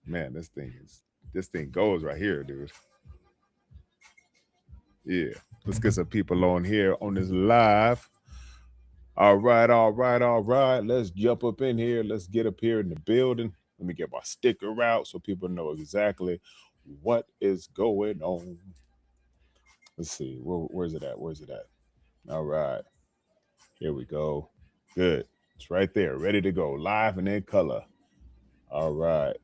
Man, this thing goes right here, dude. Yeah. Let's get some people on here on this live. All right, all right, all right. Let's jump up in here. Let's get up here in the building. Let me get my sticker out so people know exactly what is going on. Let's see. Where's it at? Where's it at? All right. Here we go. Good. It's right there, ready to go. Live and in color. All right.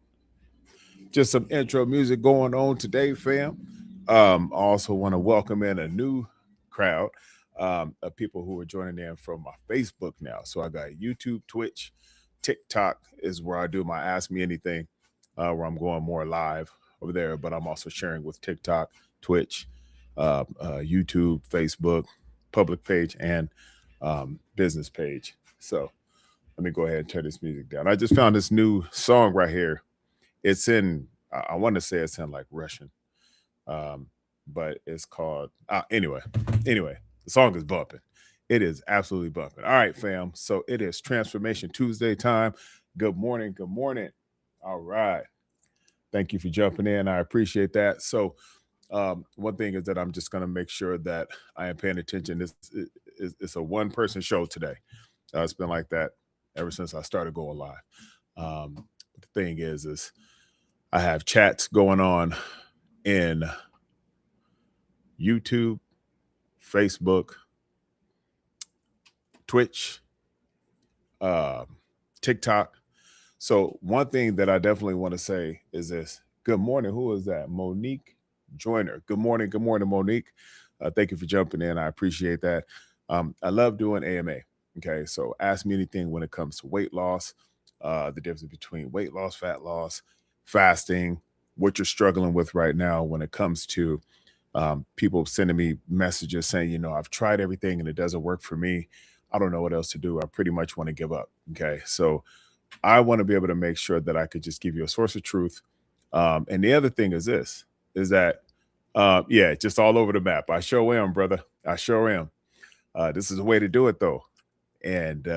Just some intro music going on today, fam. I also want to welcome in a new crowd of people who are joining in from my Facebook now. So I got YouTube, Twitch, TikTok is where I do my Ask Me Anything, where I'm going more live over there. But I'm also sharing with TikTok, Twitch, YouTube, Facebook, public page, and business page. So let me go ahead and turn this music down. I just found this new song right here. It's in, I want to say it's in like Russian, um, but it's called, anyway, the song is bumping. It is absolutely bumping. All right, fam. So it is Transformation Tuesday time. Good morning. Good morning. All right. Thank you for jumping in. I appreciate that. So, one thing is that I'm just going to make sure that I am paying attention. It's a one person show today. It's been like that ever since I started going live. The thing is I have chats going on in YouTube, Facebook, Twitch, uh, TikTok. So one thing that I definitely want to say is this. Good morning. Who is that? Monique Joyner. Good morning. Good morning, Monique. Thank you for jumping in. I appreciate that. I love doing AMA. Okay. So ask me anything when it comes to weight loss, the difference between weight loss, fat loss, fasting, what you're struggling with right now when it comes to people sending me messages saying, I've tried everything and it doesn't work for me. I don't know what else to do. I pretty much want to give up. Okay. So I want to be able to make sure that I could just give you a source of truth. And the other thing is this is that, yeah, just all over the map. I sure am, brother. I sure am. This is a way to do it, though. And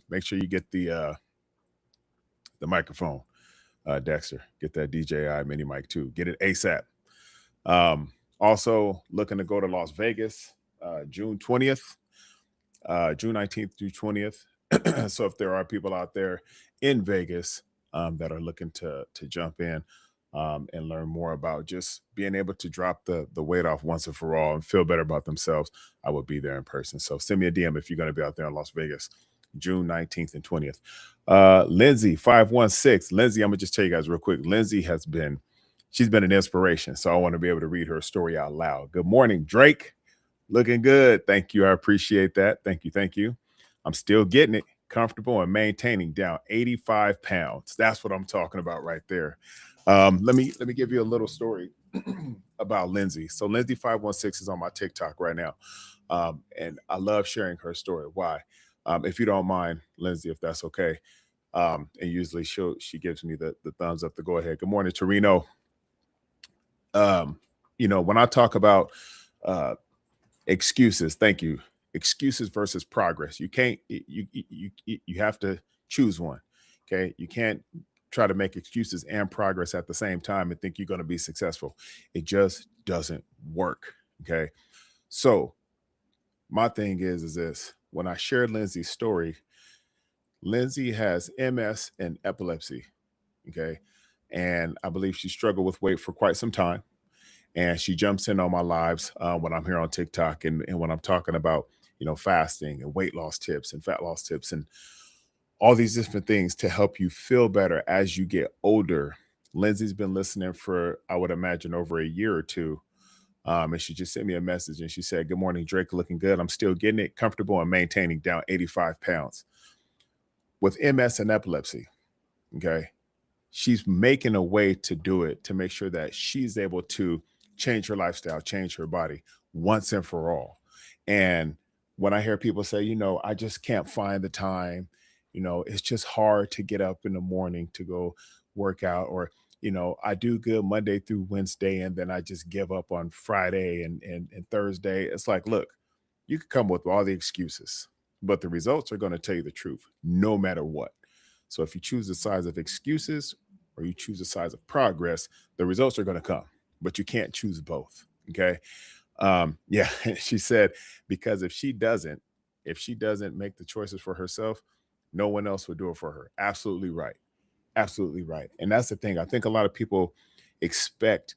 make sure you get the microphone, Dexter. Get that DJI mini mic, too. Get it ASAP. Also, looking to go to Las Vegas June 20th, June 19th through 20th. So if there are people out there in Vegas that are looking to jump in and learn more about just being able to drop the weight off once and for all and feel better about themselves, I will be there in person. So send me a DM if you're going to be out there in Las Vegas, June 19th and 20th. Lindsay 516. Lindsay, I'm gonna just tell you guys real quick. Lindsay she's been an inspiration. So I want to be able to read her story out loud. Good morning, Drake. Looking good. Thank you. I appreciate that. Thank you. Thank you. I'm still getting it comfortable and maintaining down 85 pounds. That's what I'm talking about right there. Let me give you a little story about Lindsay. So Lindsay 516 is on my TikTok right now. And I love sharing her story. Why? If you don't mind, Lindsay, if that's okay. And usually she gives me the thumbs up to go ahead. Good morning, Torino. When I talk about uh excuses, thank you. Excuses versus progress. You can't you have to choose one. Okay? You can't try to make excuses and progress at the same time and think you're going to be successful. It just doesn't work. Okay? So, my thing is this. When I shared Lindsay's story, Lindsay has MS and epilepsy. Okay? And I believe she struggled with weight for quite some time, and she jumps in on my lives when I'm here on TikTok and when I'm talking about fasting and weight loss tips and fat loss tips and all these different things to help you feel better as you get older. Lindsay's been listening for, I would imagine, over a year or two. And she just sent me a message and she said, "Good morning, Drake. Looking good. I'm still getting it comfortable and maintaining down 85 pounds with MS and epilepsy." Okay. She's making a way to do it to make sure that she's able to change her lifestyle, change her body once and for all. And when I hear people say, I just can't find the time, it's just hard to get up in the morning to go work out, or, I do good Monday through Wednesday and then I just give up on Friday and Thursday. It's like, look, you could come with all the excuses, but the results are going to tell you the truth no matter what. So if you choose the sides of excuses or you choose the sides of progress, the results are going to come, but you can't choose both. Okay. Yeah. She said, because if she doesn't make the choices for herself, no one else will do it for her. Absolutely right. Absolutely right. And that's the thing. I think a lot of people expect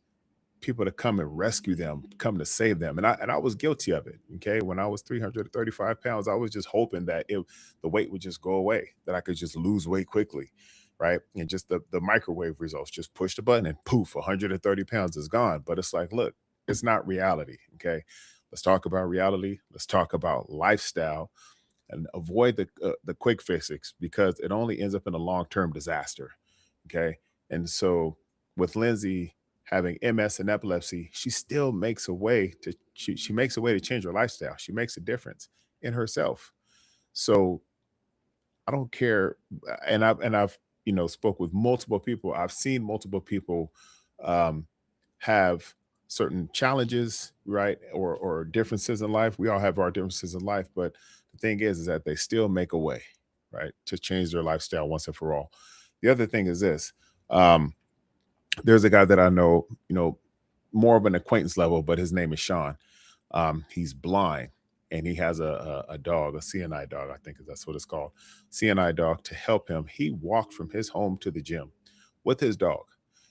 people to come and rescue them, come to save them. And I was guilty of it. Okay. When I was 335 pounds, I was just hoping that the weight would just go away, that I could just lose weight quickly. Right. And just the microwave results, just push the button and poof, 130 pounds is gone. But it's like, look, it's not reality. Okay. Let's talk about reality. Let's talk about lifestyle and avoid the quick fixes, because it only ends up in a long-term disaster. Okay. And so with Lindsay having MS and epilepsy, she still makes a way to she makes a way to change her lifestyle. She makes a difference in herself. So I don't care. And I've spoke with multiple people. I've seen multiple people um, have certain challenges, right, or differences in life. We all have our differences in life, but the thing is that they still make a way, right, to change their lifestyle once and for all. The other thing is this: um, there's a guy that I know, more of an acquaintance level, but his name is Sean. He's blind, and he has a dog, a CNI dog, I think that's what it's called, CNI dog, to help him. He walked from his home to the gym with his dog.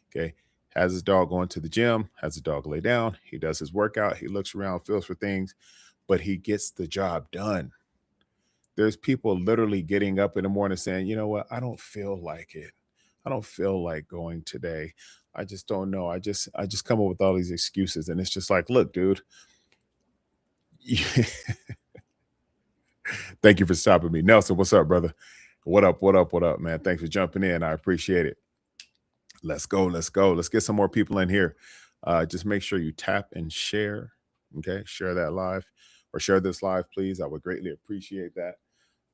Okay. Has his dog going to the gym, has the dog lay down. He does his workout. He looks around, feels for things, but he gets the job done. There's people literally getting up in the morning saying, you know what, I don't feel like it. I don't feel like going today. I just don't know. I just come up with all these excuses. And it's just like, look, dude, thank you for stopping me. Nelson, what's up, brother? What up? What up? What up, man? Thanks for jumping in. I appreciate it. Let's go. Let's go. Let's get some more people in here. Just make sure you tap and share. Okay. Share that live, or share this live, please. I would greatly appreciate that.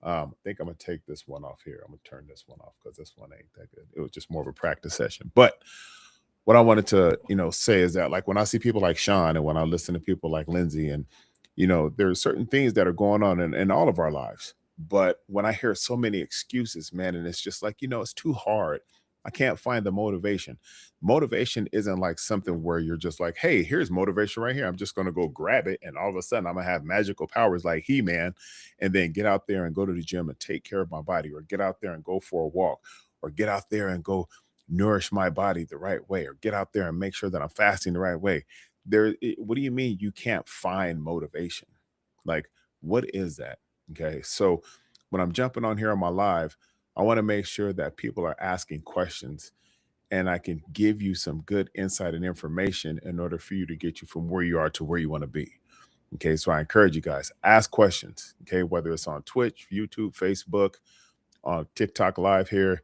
I think I'm going to take this one off here. I'm going to turn this one off because this one ain't that good. It was just more of a practice session. But what I wanted to, say is that, like, when I see people like Sean, and when I listen to people like Lindsay, and, there's certain things that are going on in all of our lives. But when I hear so many excuses, man, and it's just like, it's too hard. I can't find the motivation. Motivation isn't like something where you're just like, hey, here's motivation right here. I'm just going to go grab it. And all of a sudden, I'm going to have magical powers like He Man, and then get out there and go to the gym and take care of my body, or get out there and go for a walk, or get out there and go nourish my body the right way, or get out there and make sure that I'm fasting the right way. What do you mean you can't find motivation? Like, what is that? Okay. So when I'm jumping on here on my live, I want to make sure that people are asking questions, and I can give you some good insight and information in order for you to get you from where you are to where you want to be. Okay. So I encourage you guys, ask questions. Okay. Whether it's on Twitch, YouTube, Facebook, on TikTok live here,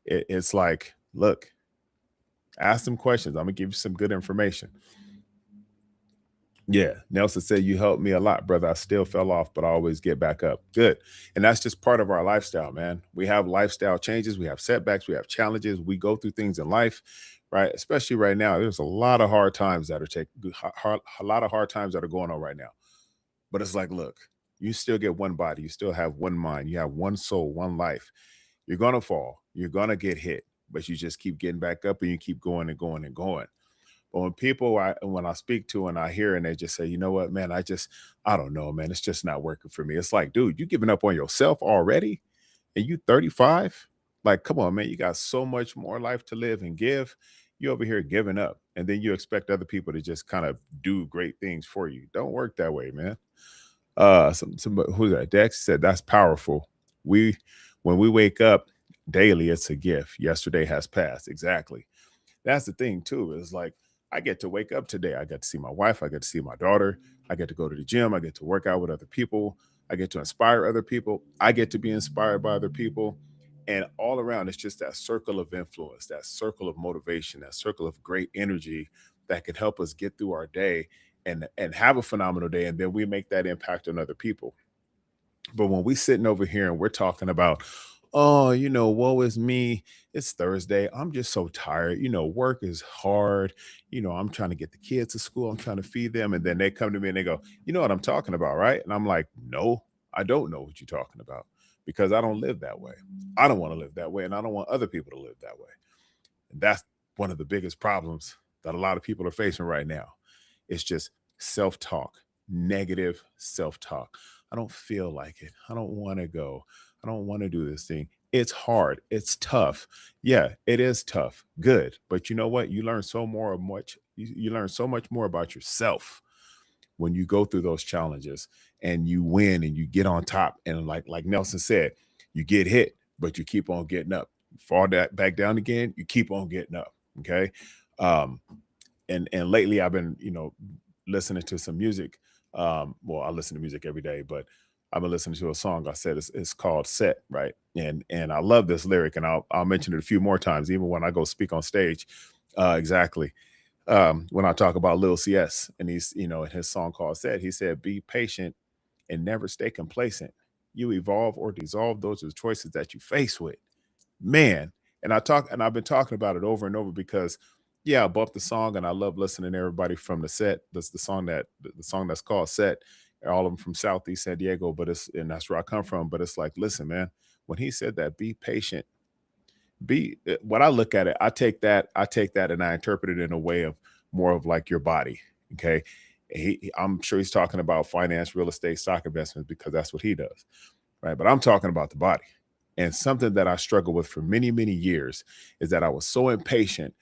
it's like, look, ask them questions. I'm gonna give you some good information. Yeah, Nelson said, you helped me a lot, brother. I still fell off, but I always get back up. Good. And that's just part of our lifestyle, man. We have lifestyle changes, we have setbacks, we have challenges, we go through things in life, right? Especially right now. There's a lot of hard times that are a lot of hard times that are going on right now. But it's like, look, you still get one body, you still have one mind, you have one soul, one life. You're gonna fall, you're gonna get hit, but you just keep getting back up, and you keep going and going and going. But when I speak to and I hear, and they just say, you know what, man, I don't know, man, it's just not working for me. It's like, dude, you giving up on yourself already, and you 35? Like, come on, man, you got so much more life to live and give. You over here giving up, and then you expect other people to just kind of do great things for you. Don't work that way, man. Somebody, who's that? Dex said that's powerful. We When we wake up daily, it's a gift. Yesterday has passed. Exactly. That's the thing too, is like, I get to wake up today. I get to see my wife, I get to see my daughter, I get to go to the gym, I get to work out with other people, I get to inspire other people, I get to be inspired by other people. And all around, it's just that circle of influence, that circle of motivation, that circle of great energy that can help us get through our day, and have a phenomenal day. And then we make that impact on other people. But when we sitting over here and we're talking about, oh, woe is me. It's Thursday. I'm just so tired. Work is hard. I'm trying to get the kids to school. I'm trying to feed them. And then they come to me and they go, you know what I'm talking about, right? And I'm like, no, I don't know what you're talking about, because I don't live that way. I don't want to live that way. And I don't want other people to live that way. And that's one of the biggest problems that a lot of people are facing right now. It's just self-talk, negative self-talk. I don't feel like it. I don't want to go. I don't want to do this thing. It's hard. It's tough. Yeah, it is tough. Good. But you know what? You learn so much more about yourself when you go through those challenges and you win and you get on top. And like Nelson said, you get hit, but you keep on getting up. Fall that back down again, you keep on getting up. Okay. Um, and lately I've been, listening to some music. Well, I listen to music every day, but I've been listening to a song. I said it's called Set, right? And I love this lyric, and I'll mention it a few more times, even when I go speak on stage. Exactly. When I talk about Lil CS, and he's, in his song called Set, he said, "Be patient and never stay complacent. You evolve or dissolve. Those are the choices that you face with." Man, and I've been talking about it over and over because yeah, I bumped the song and I love listening to everybody from the set. That's the song that's called Set. All of them from Southeast San Diego, but that's where I come from. But it's like, listen, man, when he said that, be patient. When I look at it, I take that and I interpret it in a way of more of like your body. Okay. I'm sure he's talking about finance, real estate, stock investments because that's what he does. Right. But I'm talking about the body. And something that I struggled with for many, many years is that I was so impatient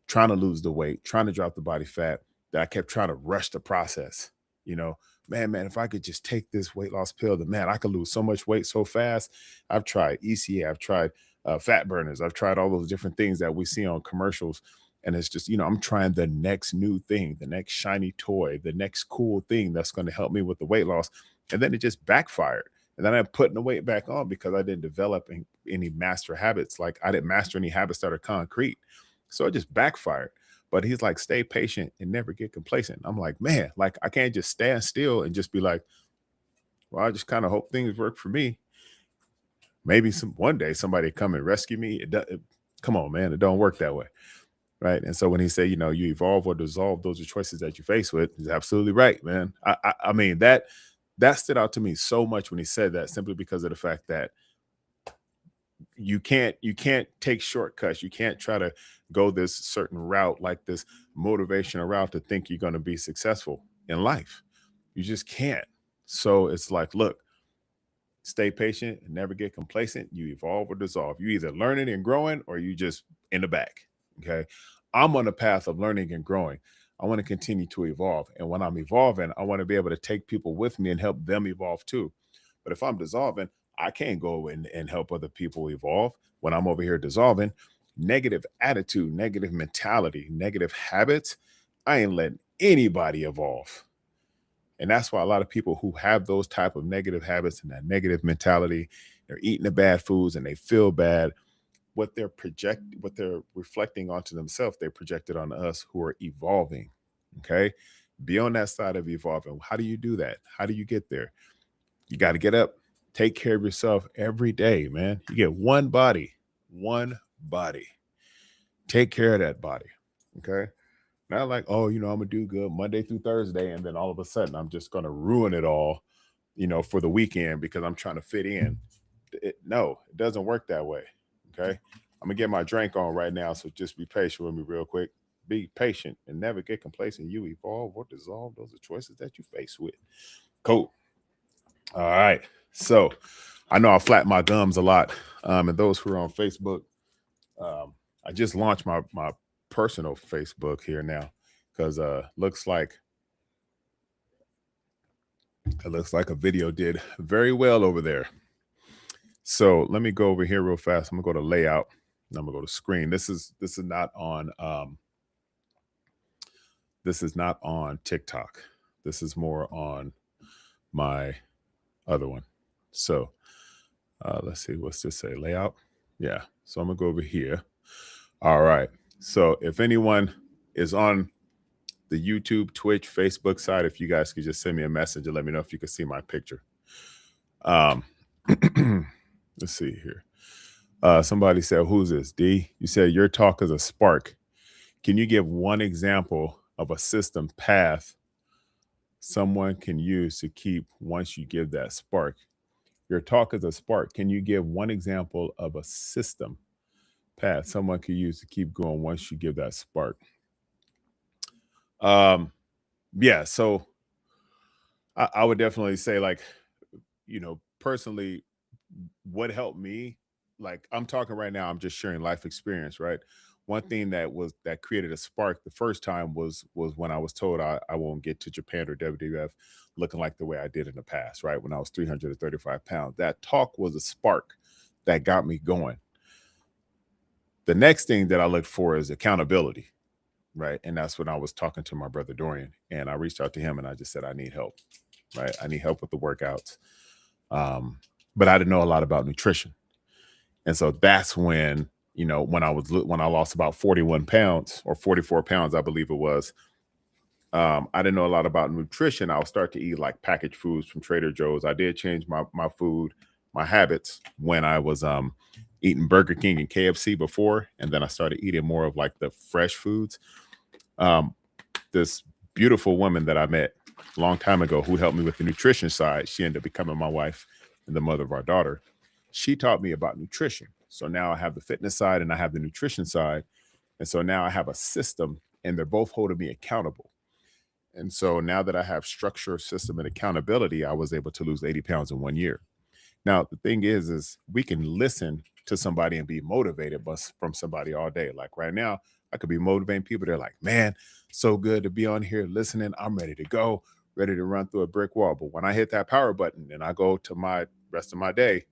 trying to lose the weight, trying to drop the body fat, that I kept trying to rush the process. You know, man, if I could just take this weight loss pill, then man, I could lose so much weight so fast. I've tried ECA, I've tried fat burners, I've tried all those different things that we see on commercials. And it's just, I'm trying the next new thing, the next shiny toy, the next cool thing that's going to help me with the weight loss. And then it just backfired. And then I'm putting the weight back on because I didn't develop any master habits. Like I didn't master any habits that are concrete. So it just backfired. But he's like, stay patient and never get complacent. I'm like, man, like I can't just stand still and just be like, well, I just kind of hope things work for me. Maybe one day somebody come and rescue me. Come on, man, it don't work that way. Right. And so when he said, you evolve or dissolve, those are choices that you face with, he's absolutely right, man. I mean, that stood out to me so much when he said that, simply because of the fact that you can't take shortcuts. You can't try to go this certain route, like this motivational route, to think you're going to be successful in life. You just can't. So it's like, look, stay patient and never get complacent. You evolve or dissolve. You either learning and growing or you just in the back. Okay. I'm on the path of learning and growing. I want to continue to evolve. And when I'm evolving, I want to be able to take people with me and help them evolve too. But if I'm dissolving, I can't go and help other people evolve when I'm over here dissolving. Negative attitude, negative mentality, negative habits. I ain't letting anybody evolve. And that's why a lot of people who have those type of negative habits and that negative mentality, they're eating the bad foods and they feel bad. What they're reflecting onto themselves, they project it on us who are evolving. Okay. Be on that side of evolving. How do you do that? How do you get there? You got to get up, take care of yourself every day, man. You get one body, one body. Take care of that body. Okay. Not like, oh, I'm gonna do good Monday through Thursday, and then all of a sudden I'm just gonna ruin it all, for the weekend because I'm trying to fit in. No, it doesn't work that way. Okay. I'm gonna get my drink on right now, so just be patient with me real quick. Be patient and never get complacent. You evolve or dissolve. Those are choices that you face with. Cool. All right. So I know I flatten my gums a lot. And those who are on Facebook, I just launched my personal Facebook here now because it looks like a video did very well over there. So let me go over here real fast. I'm gonna go to layout. And I'm gonna go to screen. This is not on TikTok. This is more on my other one. So let's see, what's this say? Layout. Yeah. So I'm gonna go over here. All right. So if anyone is on the YouTube, Twitch, Facebook side, if you guys could just send me a message and let me know if you can see my picture. Um, let's see here. Somebody said, who's this? D? You said your talk is a spark. Can you give one example of a system path someone can use to keep once you give that spark? Your talk is a spark. Can you give one example of a system path someone could use to keep going once you give that spark. Um, yeah, so I would definitely say, like, personally, what helped me, like, I'm talking right now, I'm just sharing life experience, right? One thing that created a spark the first time was when I was told I won't get to Japan or WWF looking like the way I did in the past, right? When I was 335 pounds. That talk was a spark that got me going. The next thing that I look for is accountability, right? And that's when I was talking to my brother Dorian, and I reached out to him and I just said, I need help, right? I need help with the workouts. But I didn't know a lot about nutrition. And so that's when, when I lost about 41 pounds or 44 pounds, I believe it was, I didn't know a lot about nutrition. I'll start to eat like packaged foods from Trader Joe's. I did change my food, my habits when I was eating Burger King and KFC before, and then I started eating more of like the fresh foods. Um, this beautiful woman that I met a long time ago who helped me with the nutrition side, she ended up becoming my wife and the mother of our daughter. She taught me about nutrition. So now I have the fitness side and I have the nutrition side. And so now I have a system and they're both holding me accountable. And so now that I have structure, system, and accountability, I was able to lose 80 pounds in 1 year. Now, the thing is we can listen to somebody and be motivated from somebody all day. Like right now, I could be motivating people. They're like, man, so good to be on here listening. I'm ready to go, ready to run through a brick wall. But when I hit that power button and I go to my rest of my day,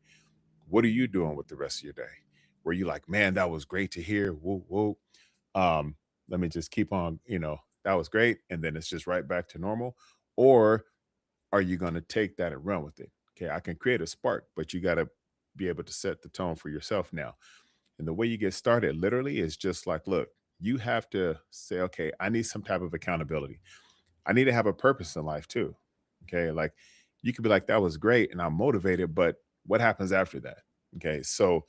what are you doing with the rest of your day? Were you like, man, that was great to hear? Whoa, whoa. Um, Let me just keep on, that was great. And then it's just right back to normal. Or are you going to take that and run with it? Okay, I can create a spark, but you got to be able to set the tone for yourself now. And the way you get started literally is just like, look, you have to say, okay, I need some type of accountability. I need to have a purpose in life too. Okay, like you could be like, that was great and I'm motivated, but what happens after that? Okay, so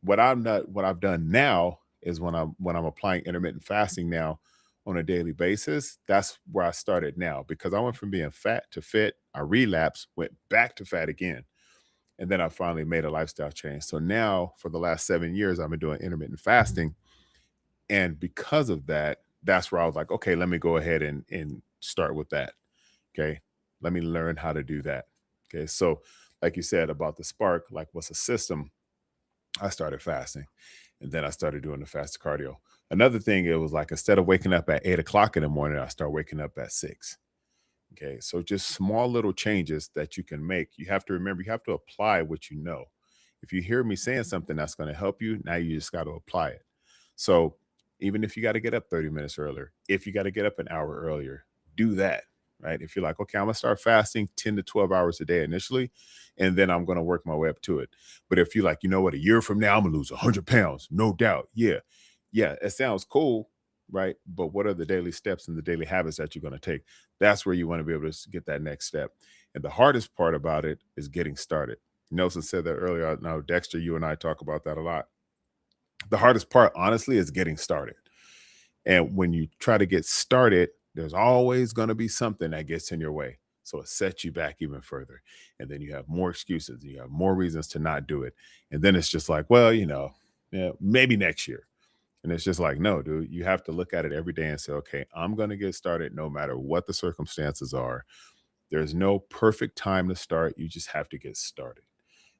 what I've done now is when I'm applying intermittent fasting now on a daily basis, that's where I started now because I went from being fat to fit, I relapsed, went back to fat again, and then I finally made a lifestyle change. So now for the last 7 years, I've been doing intermittent fasting. And because of that, that's where I was like, okay, let me go ahead and start with that. Okay. Let me learn how to do that. Okay. So like you said about the spark, like what's a system? I started fasting and then I started doing the fast cardio. Another thing, it was like instead of waking up at 8 o'clock in the morning, I start waking up at 6. Okay. So just small little changes that you can make. You have to remember, you have to apply what you know. If you hear me saying something that's going to help you, now you just got to apply it. So even if you got to get up 30 minutes earlier, if you got to get up an hour earlier, do that. Right. If you're like, okay, I'm going to start fasting 10 to 12 hours a day initially, and then I'm going to work my way up to it. But if you're like, you know what, a year from now, I'm going to lose 100 pounds, no doubt. Yeah. Yeah. It sounds cool. Right. But what are the daily steps and the daily habits that you're going to take? That's where you want to be able to get that next step. And the hardest part about it is getting started. Nelson said that earlier. Now, Dexter, you and I talk about that a lot. The hardest part, honestly, is getting started. And when you try to get started, there's always going to be something that gets in your way. So it sets you back even further. And then you have more excuses. You have more reasons to not do it. And then it's just like, well, yeah, maybe next year. And it's just like, no, dude, you have to look at it every day and say, okay, I'm going to get started no matter what the circumstances are. There's no perfect time to start. You just have to get started.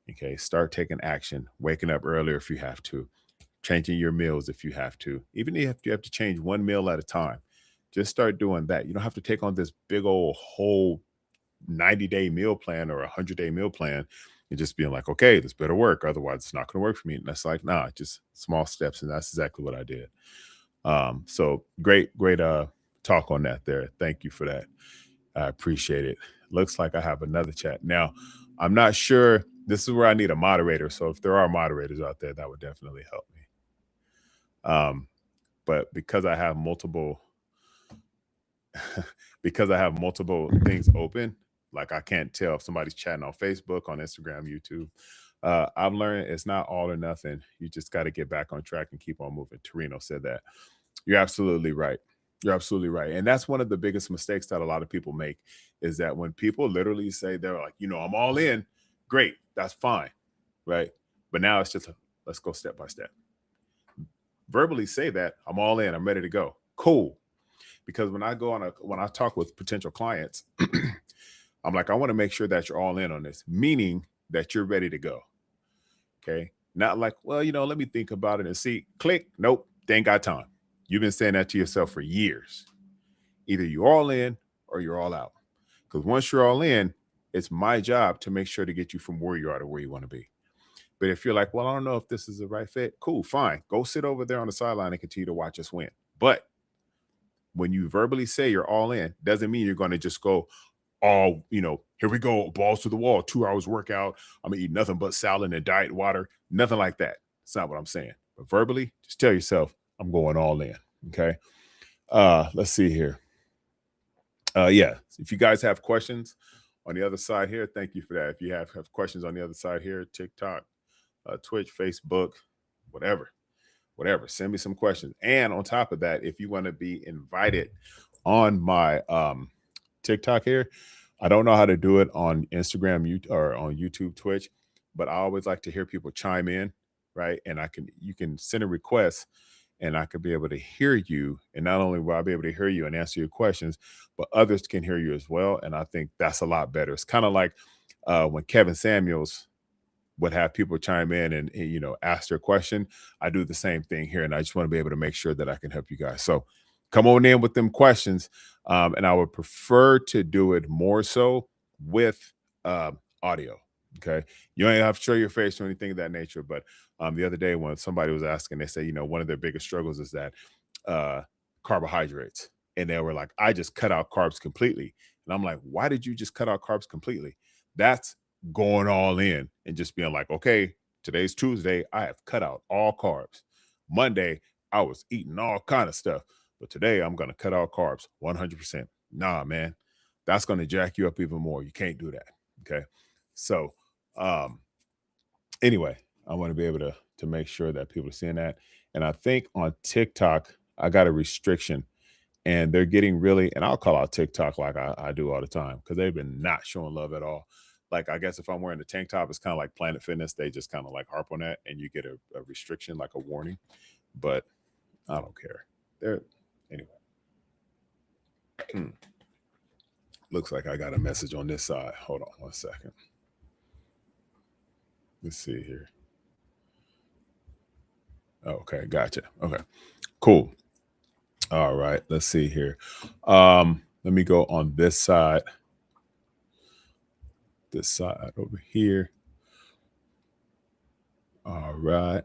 Okay. Start taking action, waking up earlier if you have to, changing your meals if you have to, even if you have to change one meal at a time. Just start doing that. You don't have to take on this big old whole 90-day meal plan or 100-day meal plan and just being like, okay, this better work. Otherwise, it's not going to work for me. And that's like, nah, just small steps. And that's exactly what I did. So great talk on that there. Thank you for that. I appreciate it. Looks like I have another chat. Now, I'm not sure. This is where I need a moderator. So if there are moderators out there, that would definitely help me. But because I have multiple things open, like I can't tell if somebody's chatting on Facebook, on Instagram, YouTube. I've learned it's not all or nothing. You just got to get back on track and keep on moving. Torino said that. You're absolutely right. You're absolutely right. And that's one of the biggest mistakes that a lot of people make is that when people literally say they're like, I'm all in, great, that's fine. Right. But now it's just let's go step by step. verbally say that I'm all in, I'm ready to go. Cool. Because when I talk with potential clients, I'm like, I want to make sure that you're all in on this, meaning that you're ready to go. Okay. Not like, well, let me think about it and see. Click. Nope. They ain't got time. You've been saying that to yourself for years. Either you're all in or you're all out. Because once you're all in, it's my job to make sure to get you from where you are to where you want to be. But if you're like, well, I don't know if this is the right fit, cool, fine. Go sit over there on the sideline and continue to watch us win. But when you verbally say you're all in, doesn't mean you're going to just go, all, here we go, balls to the wall, 2 hours workout. I'm gonna eat nothing but salad and diet water. Nothing like that. It's not what I'm saying. But verbally, just tell yourself, I'm going all in. Okay. Let's see here. Yeah. If you guys have questions on the other side here, thank you for that. If you have questions on the other side here, TikTok, Twitch, Facebook, whatever, send me some questions. And on top of that, if you want to be invited on my TikTok here, I don't know how to do it on Instagram or on YouTube, Twitch, but I always like to hear people chime in, right? And you can send a request and I could be able to hear you. And not only will I be able to hear you and answer your questions, but others can hear you as well. And I think that's a lot better. It's kind of like when Kevin Samuels would have people chime in and ask their question. I do the same thing here. And I just want to be able to make sure that I can help you guys. So come on in with them questions. And I would prefer to do it more so with audio. Okay. You don't have to show your face or anything of that nature. But the other day when somebody was asking, they said, one of their biggest struggles is that carbohydrates. And they were like, I just cut out carbs completely. And I'm like, why did you just cut out carbs completely? That's going all in and just being like, okay, today's Tuesday. I have cut out all carbs. Monday, I was eating all kind of stuff. But today I'm going to cut out carbs 100%. Nah, man, that's going to jack you up even more. You can't do that. Okay. So, anyway, I want to be able to make sure that people are seeing that. And I think on TikTok, I got a restriction and they're getting really, and I'll call out TikTok like I do all the time because they've been not showing love at all. Like, I guess if I'm wearing a tank top, it's kind of like Planet Fitness. They just kind of like harp on that and you get a restriction, like a warning. But I don't care. Anyway. Looks like I got a message on this side. Hold on 1 second. Let's see here. Okay, gotcha. Okay, cool. All right, let's see here. Let me go on this side. This side over here. All right.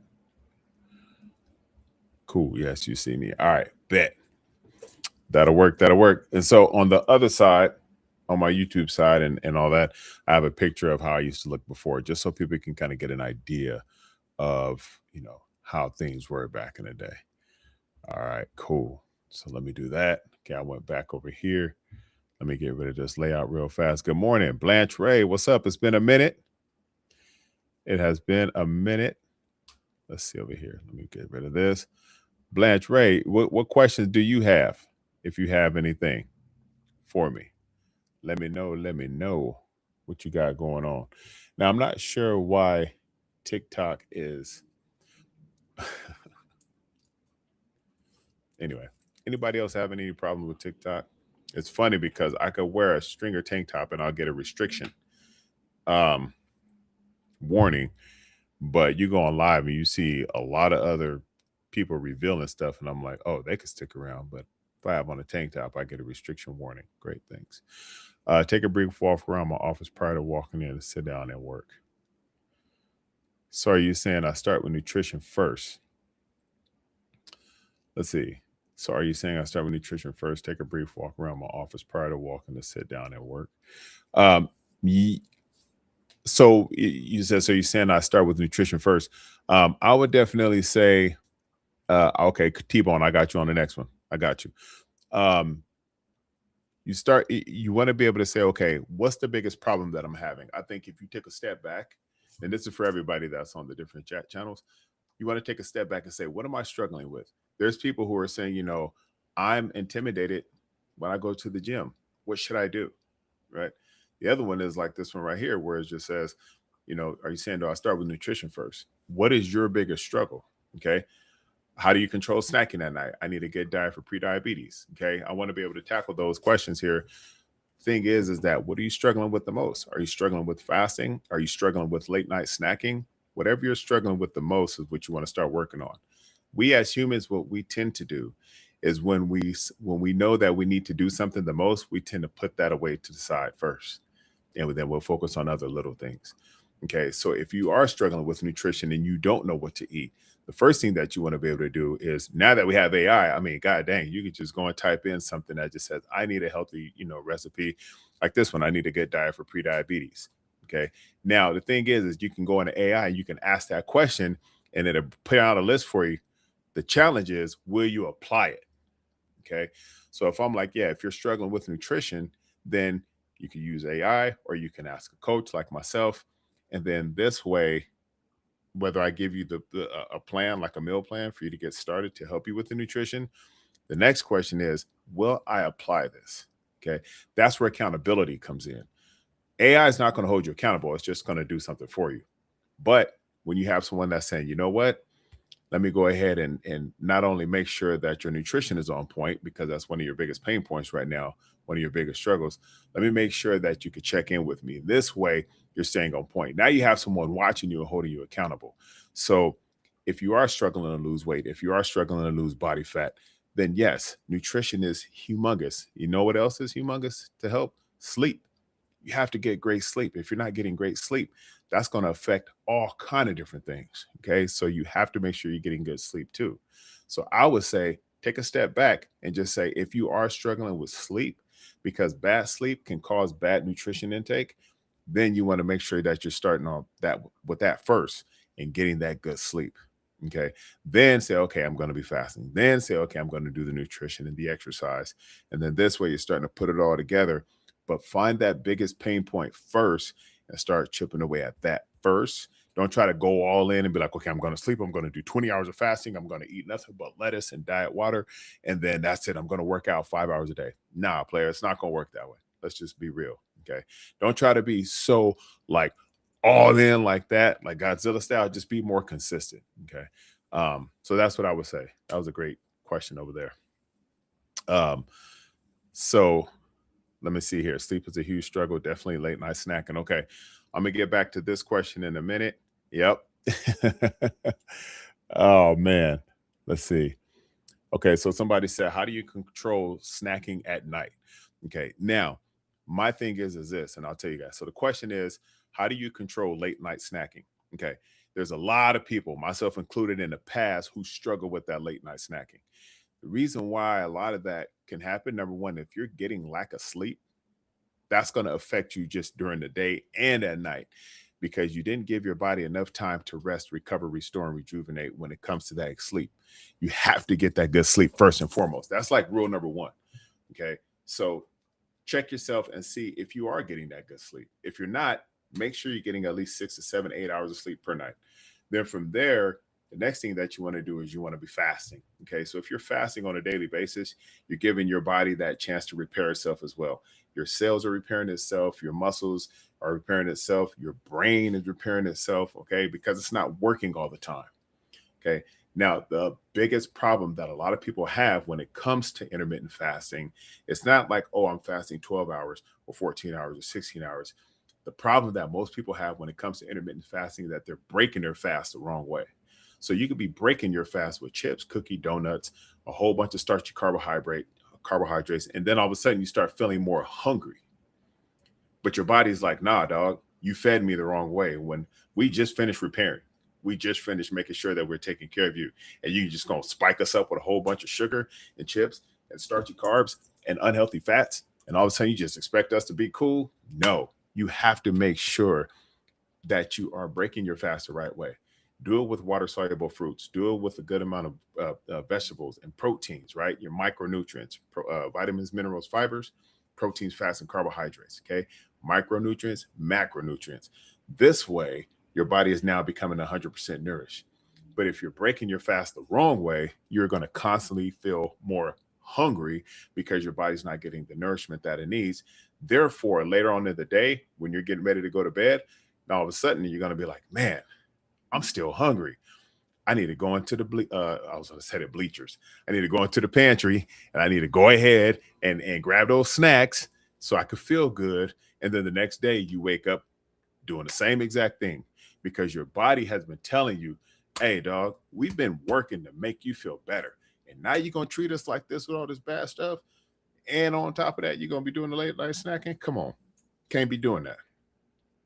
Cool. Yes, you see me. All right, bet. That'll work. And so on the other side, on my YouTube side and all that, I have a picture of how I used to look before, just so people can kind of get an idea of, how things were back in the day. All right, cool. So let me do that. Okay, I went back over here. Let me get rid of this layout real fast. Good morning, Blanche Ray. What's up? It's been a minute. It has been a minute. Let's see over here. Let me get rid of this. Blanche Ray, what questions do you have? If you have anything for me, let me know. Let me know what you got going on. Now, I'm not sure why TikTok is. Anyway, anybody else have any problem with TikTok? It's funny because I could wear a stringer tank top and I'll get a restriction warning, but you go on live and you see a lot of other people revealing stuff, and I'm like, oh, they could stick around. But if I have on a tank top, I get a restriction warning. Great, thanks. Take a brief walk around my office prior to walking in and sit down and work. So are you saying I start with nutrition first? Let's see. So are you saying I start with nutrition first, take a brief walk around my office prior to walking to sit down and work? So you said, so you're saying I start with nutrition first. I would definitely say, okay, T-Bone, I got you on the next one. I got you. You want to be able to say, okay, what's the biggest problem that I'm having? I think if you take a step back, and this is for everybody that's on the different chat channels, you want to take a step back and say, what am I struggling with? There's people who are saying, I'm intimidated when I go to the gym. What should I do? Right. The other one is like this one right here, where it just says, are you saying, do I start with nutrition first? What is your biggest struggle? Okay. How do you control snacking at night? I need a good diet for pre-diabetes. Okay. I want to be able to tackle those questions here. Thing is that what are you struggling with the most? Are you struggling with fasting? Are you struggling with late night snacking? Whatever you're struggling with the most is what you want to start working on. We as humans, what we tend to do is when we know that we need to do something the most, we tend to put that away to the side first, and then we'll focus on other little things. Okay, so if you are struggling with nutrition and you don't know what to eat, the first thing that you want to be able to do is, now that we have AI, I mean, god dang, you can just go and type in something that just says, I need a healthy, recipe like this one. I need a good diet for pre-diabetes. Okay. Now the thing is you can go into AI and you can ask that question and it'll put out a list for you. The challenge is, will you apply it? Okay. So if I'm like, yeah, if you're struggling with nutrition, then you can use AI or you can ask a coach like myself. And then this way, whether I give you a plan, like a meal plan for you to get started to help you with the nutrition, the next question is, will I apply this? Okay. That's where accountability comes in. AI is not going to hold you accountable. It's just going to do something for you. But when you have someone that's saying, you know what, let me go ahead and not only make sure that your nutrition is on point, because that's one of your biggest pain points right now, one of your biggest struggles. Let me make sure that you can check in with me. This way, you're staying on point. Now you have someone watching you and holding you accountable. So if you are struggling to lose weight, if you are struggling to lose body fat, then yes, nutrition is humongous. You know what else is humongous to help? Sleep. You have to get great sleep. If you're not getting great sleep, that's going to affect all kind of different things. Okay. So you have to make sure you're getting good sleep too. So I would say take a step back and just say, if you are struggling with sleep, because bad sleep can cause bad nutrition intake, then you want to make sure that you're starting on that with that first and getting that good sleep. Okay. Then say, okay, I'm going to be fasting. Then say, okay, I'm going to do the nutrition and the exercise. And then this way you're starting to put it all together. But find that biggest pain point first and start chipping away at that first. Don't try to go all in and be like, okay, I'm going to sleep. I'm going to do 20 hours of fasting. I'm going to eat nothing but lettuce and diet water. And then that's it. I'm going to work out 5 hours a day. Nah, player, it's not going to work that way. Let's just be real. Okay. Don't try to be so like all in like that, like Godzilla style. Just be more consistent. Okay. So that's what I would say. That was a great question over there. So let me see here. Sleep is a huge struggle. Definitely late night snacking. Okay. I'm going to get back to this question in a minute. Yep. Oh, man. Let's see. Okay. So somebody said, how do you control snacking at night? Okay. Now, my thing is this, and I'll tell you guys. So the question is, how do you control late night snacking? Okay. There's a lot of people, myself included in the past, who struggle with that late night snacking. The reason why a lot of that can happen, number one, if you're getting lack of sleep, that's going to affect you just during the day and at night, because you didn't give your body enough time to rest, recover, restore, and rejuvenate when it comes to that sleep. You have to get that good sleep first and foremost. That's like rule number one. Okay. So check yourself and see if you are getting that good sleep. If you're not, make sure you're getting at least 6 to 7, 8 hours of sleep per night. Then from there, the next thing that you want to do is you want to be fasting. Okay. So if you're fasting on a daily basis, you're giving your body that chance to repair itself as well. Your cells are repairing itself, your muscles are repairing itself, your brain is repairing itself. Okay. Because it's not working all the time. Okay. Now, the biggest problem that a lot of people have when it comes to intermittent fasting, it's not like, oh, I'm fasting 12 hours or 14 hours or 16 hours. The problem that most people have when it comes to intermittent fasting is that they're breaking their fast the wrong way. So you could be breaking your fast with chips, cookie, donuts, a whole bunch of starchy carbohydrates, and then all of a sudden you start feeling more hungry. But your body's like, nah, dog, you fed me the wrong way. When we just finished repairing, we just finished making sure that we're taking care of you, and you just gonna spike us up with a whole bunch of sugar and chips and starchy carbs and unhealthy fats, and all of a sudden you just expect us to be cool? No, you have to make sure that you are breaking your fast the right way. Do it with water soluble fruits. Do it with a good amount of vegetables and proteins, right? Your micronutrients, vitamins, minerals, fibers, proteins, fats, and carbohydrates. Okay. Micronutrients, macronutrients. This way, your body is now becoming 100% nourished. But if you're breaking your fast the wrong way, you're going to constantly feel more hungry because your body's not getting the nourishment that it needs. Therefore, later on in the day, when you're getting ready to go to bed, now all of a sudden you're going to be like, man, I'm still hungry. I need to go into the I was going to say the bleachers. I need to go into the pantry and I need to go ahead and grab those snacks so I could feel good. And then the next day you wake up doing the same exact thing because your body has been telling you, hey, dog, we've been working to make you feel better. And now you're going to treat us like this with all this bad stuff. And on top of that, you're going to be doing the late night snacking. Come on. Can't be doing that.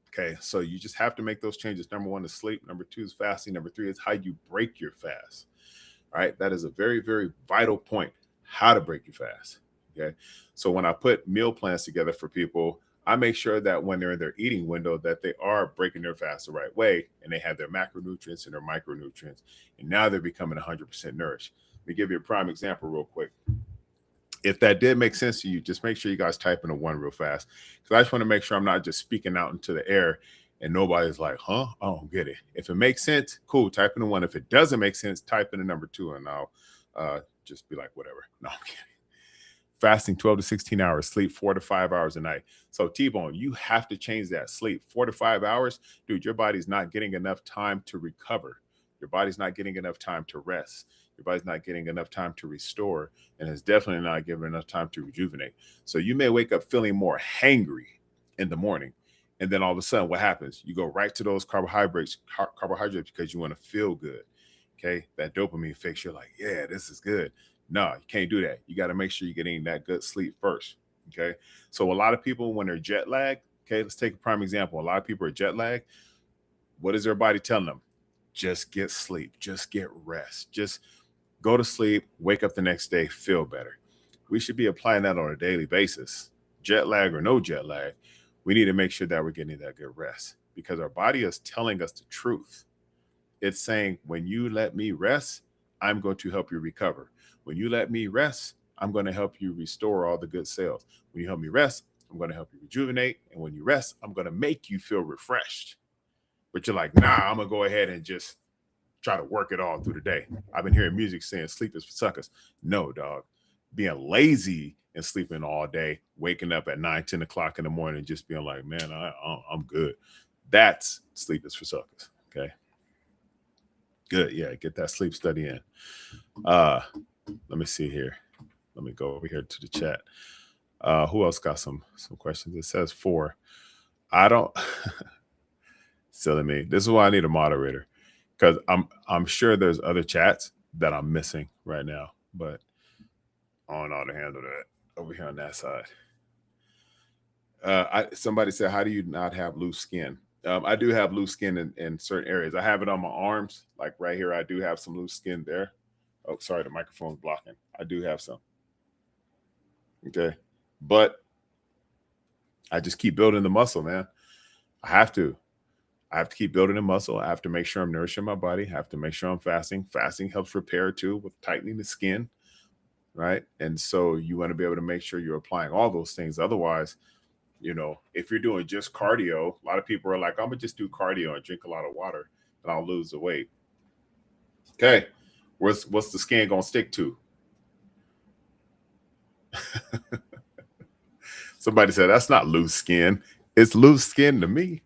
Okay. So you just have to make those changes. Number one is sleep. Number two is fasting. Number three is how you break your fast. All right. That is a very, very vital point. How to break your fast. Okay. So when I put meal plans together for people, I make sure that when they're in their eating window, that they are breaking their fast the right way and they have their macronutrients and their micronutrients. And now they're becoming 100% nourished. Let me give you a prime example real quick. If that did make sense to you, just make sure you guys type in a one real fast. Because I just want to make sure I'm not just speaking out into the air and nobody's like, huh? I don't get it. If it makes sense, cool, type in a one. If it doesn't make sense, type in a number two and I'll just be like, whatever. No, I'm kidding. Fasting 12 to 16 hours, sleep 4 to 5 hours a night. So T-Bone, you have to change that sleep. 4 to 5 hours, dude, your body's not getting enough time to recover. Your body's not getting enough time to rest. Your body's not getting enough time to restore, and it's definitely not giving enough time to rejuvenate. So you may wake up feeling more hangry in the morning, and then all of a sudden, what happens? You go right to those carbohydrates because you want to feel good. Okay, that dopamine fix. You're like, yeah, this is good. No, you can't do that. You got to make sure you're getting that good sleep first. Okay, so a lot of people when they're jet lagged. Okay, let's take a prime example. A lot of people are jet lagged. What is their body telling them? Just get sleep. Just get rest. Just go to sleep, wake up the next day, feel better. We should be applying that on a daily basis. Jet lag or no jet lag, we need to make sure that we're getting that good rest because our body is telling us the truth. It's saying, when you let me rest, I'm going to help you recover. When you let me rest, I'm going to help you restore all the good cells. When you help me rest, I'm going to help you rejuvenate. And when you rest, I'm going to make you feel refreshed. But you're like, nah, I'm going to go ahead and just try to work it all through the day. I've been hearing music saying sleep is for suckers. No, dog. Being lazy and sleeping all day, waking up at 9, 10 o'clock in the morning, just being like, man, I'm good. That's sleep is for suckers. Okay. Good. Yeah. Get that sleep study in. Let me see here. Let me go over here to the chat. Who else got some questions? It says 4. I don't silly me. This is why I need a moderator. Because I'm sure there's other chats that I'm missing right now, but I don't know how to handle that over here on that side. Somebody said, how do you not have loose skin? I do have loose skin in certain areas. I have it on my arms, like right here. I do have some loose skin there. Oh, sorry, the microphone's blocking. I do have some. Okay. But I just keep building the muscle, man. I have to keep building the muscle. I have to make sure I'm nourishing my body. I have to make sure I'm fasting. Fasting helps repair too with tightening the skin, right? And so you want to be able to make sure you're applying all those things. Otherwise, if you're doing just cardio, a lot of people are like, I'm gonna just do cardio and drink a lot of water and I'll lose the weight. Okay, what's the skin gonna stick to? Somebody said that's not loose skin. It's loose skin to me.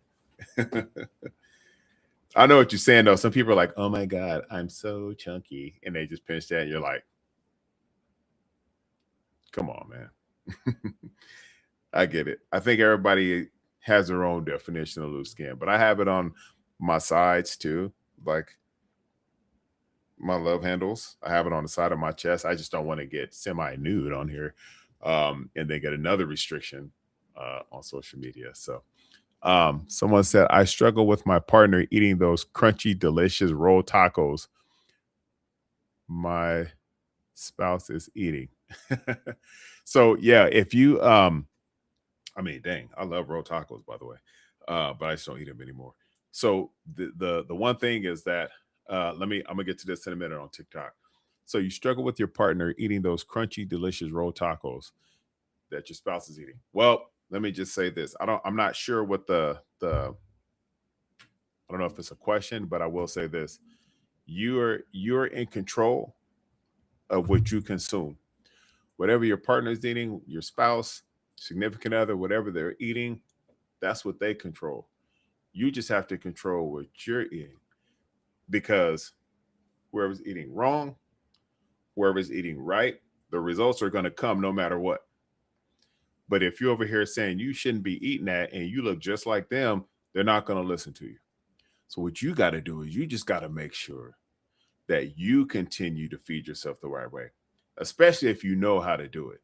I know what you're saying though. Some people are like, oh my God, I'm so chunky. And they just pinch that and you're like, come on, man. I get it. I think everybody has their own definition of loose skin, but I have it on my sides too. Like my love handles. I have it on the side of my chest. I just don't want to get semi-nude on here. And then get another restriction on social media. So someone said, I struggle with my partner eating those crunchy, delicious roll tacos my spouse is eating. So yeah, if you I mean, dang, I love roll tacos, by the way. But I just don't eat them anymore. So the one thing is that I'm gonna get to this in a minute on TikTok. So you struggle with your partner eating those crunchy, delicious roll tacos that your spouse is eating. Well, let me just say this. I'm not sure what the I don't know if it's a question, but I will say this. You're in control of what you consume. Whatever your partner is eating, your spouse, significant other, whatever they're eating, that's what they control. You just have to control what you're eating because whoever's eating wrong, whoever's eating right, the results are going to come no matter what. But if you're over here saying you shouldn't be eating that and you look just like them, they're not going to listen to you. So what you got to do is you just got to make sure that you continue to feed yourself the right way, especially if you know how to do it.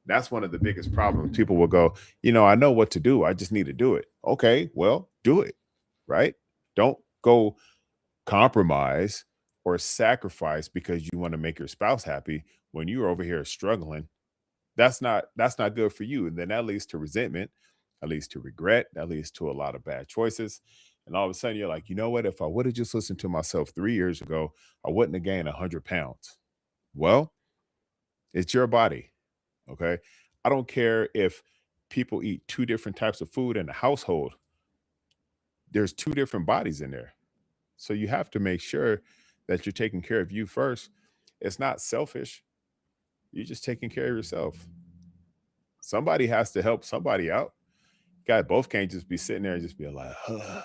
That's one of the biggest problems. People will go, I know what to do. I just need to do it. Okay, well, do it, right? Don't go compromise or sacrifice because you want to make your spouse happy when you're over here struggling. That's not good for you. And then that leads to resentment, that leads to regret, that leads to a lot of bad choices. And all of a sudden you're like, you know what? If I would have just listened to myself 3 years ago, I wouldn't have gained 100 pounds. Well, it's your body. Okay. I don't care if people eat two different types of food in a household. There's two different bodies in there. So you have to make sure that you're taking care of you first. It's not selfish. You're just taking care of yourself. Somebody has to help somebody out. God, both can't just be sitting there and just be like, huh.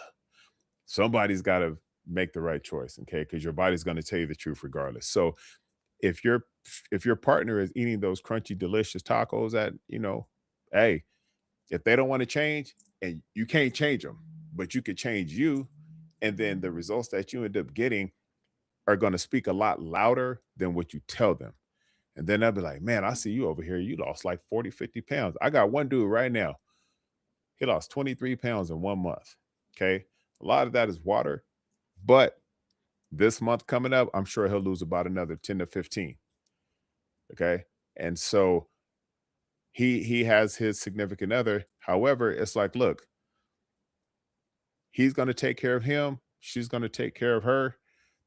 Somebody's got to make the right choice, okay? Because your body's going to tell you the truth regardless. So if your partner is eating those crunchy, delicious tacos that, hey, if they don't want to change, and you can't change them, but you could change you, and then the results that you end up getting are going to speak a lot louder than what you tell them. And then they'll be like, man, I see you over here. You lost like 40, 50 pounds. I got one dude right now. He lost 23 pounds in 1 month. Okay. A lot of that is water, but this month coming up, I'm sure he'll lose about another 10 to 15. Okay. And so he has his significant other. However, it's like, look, he's going to take care of him. She's going to take care of her.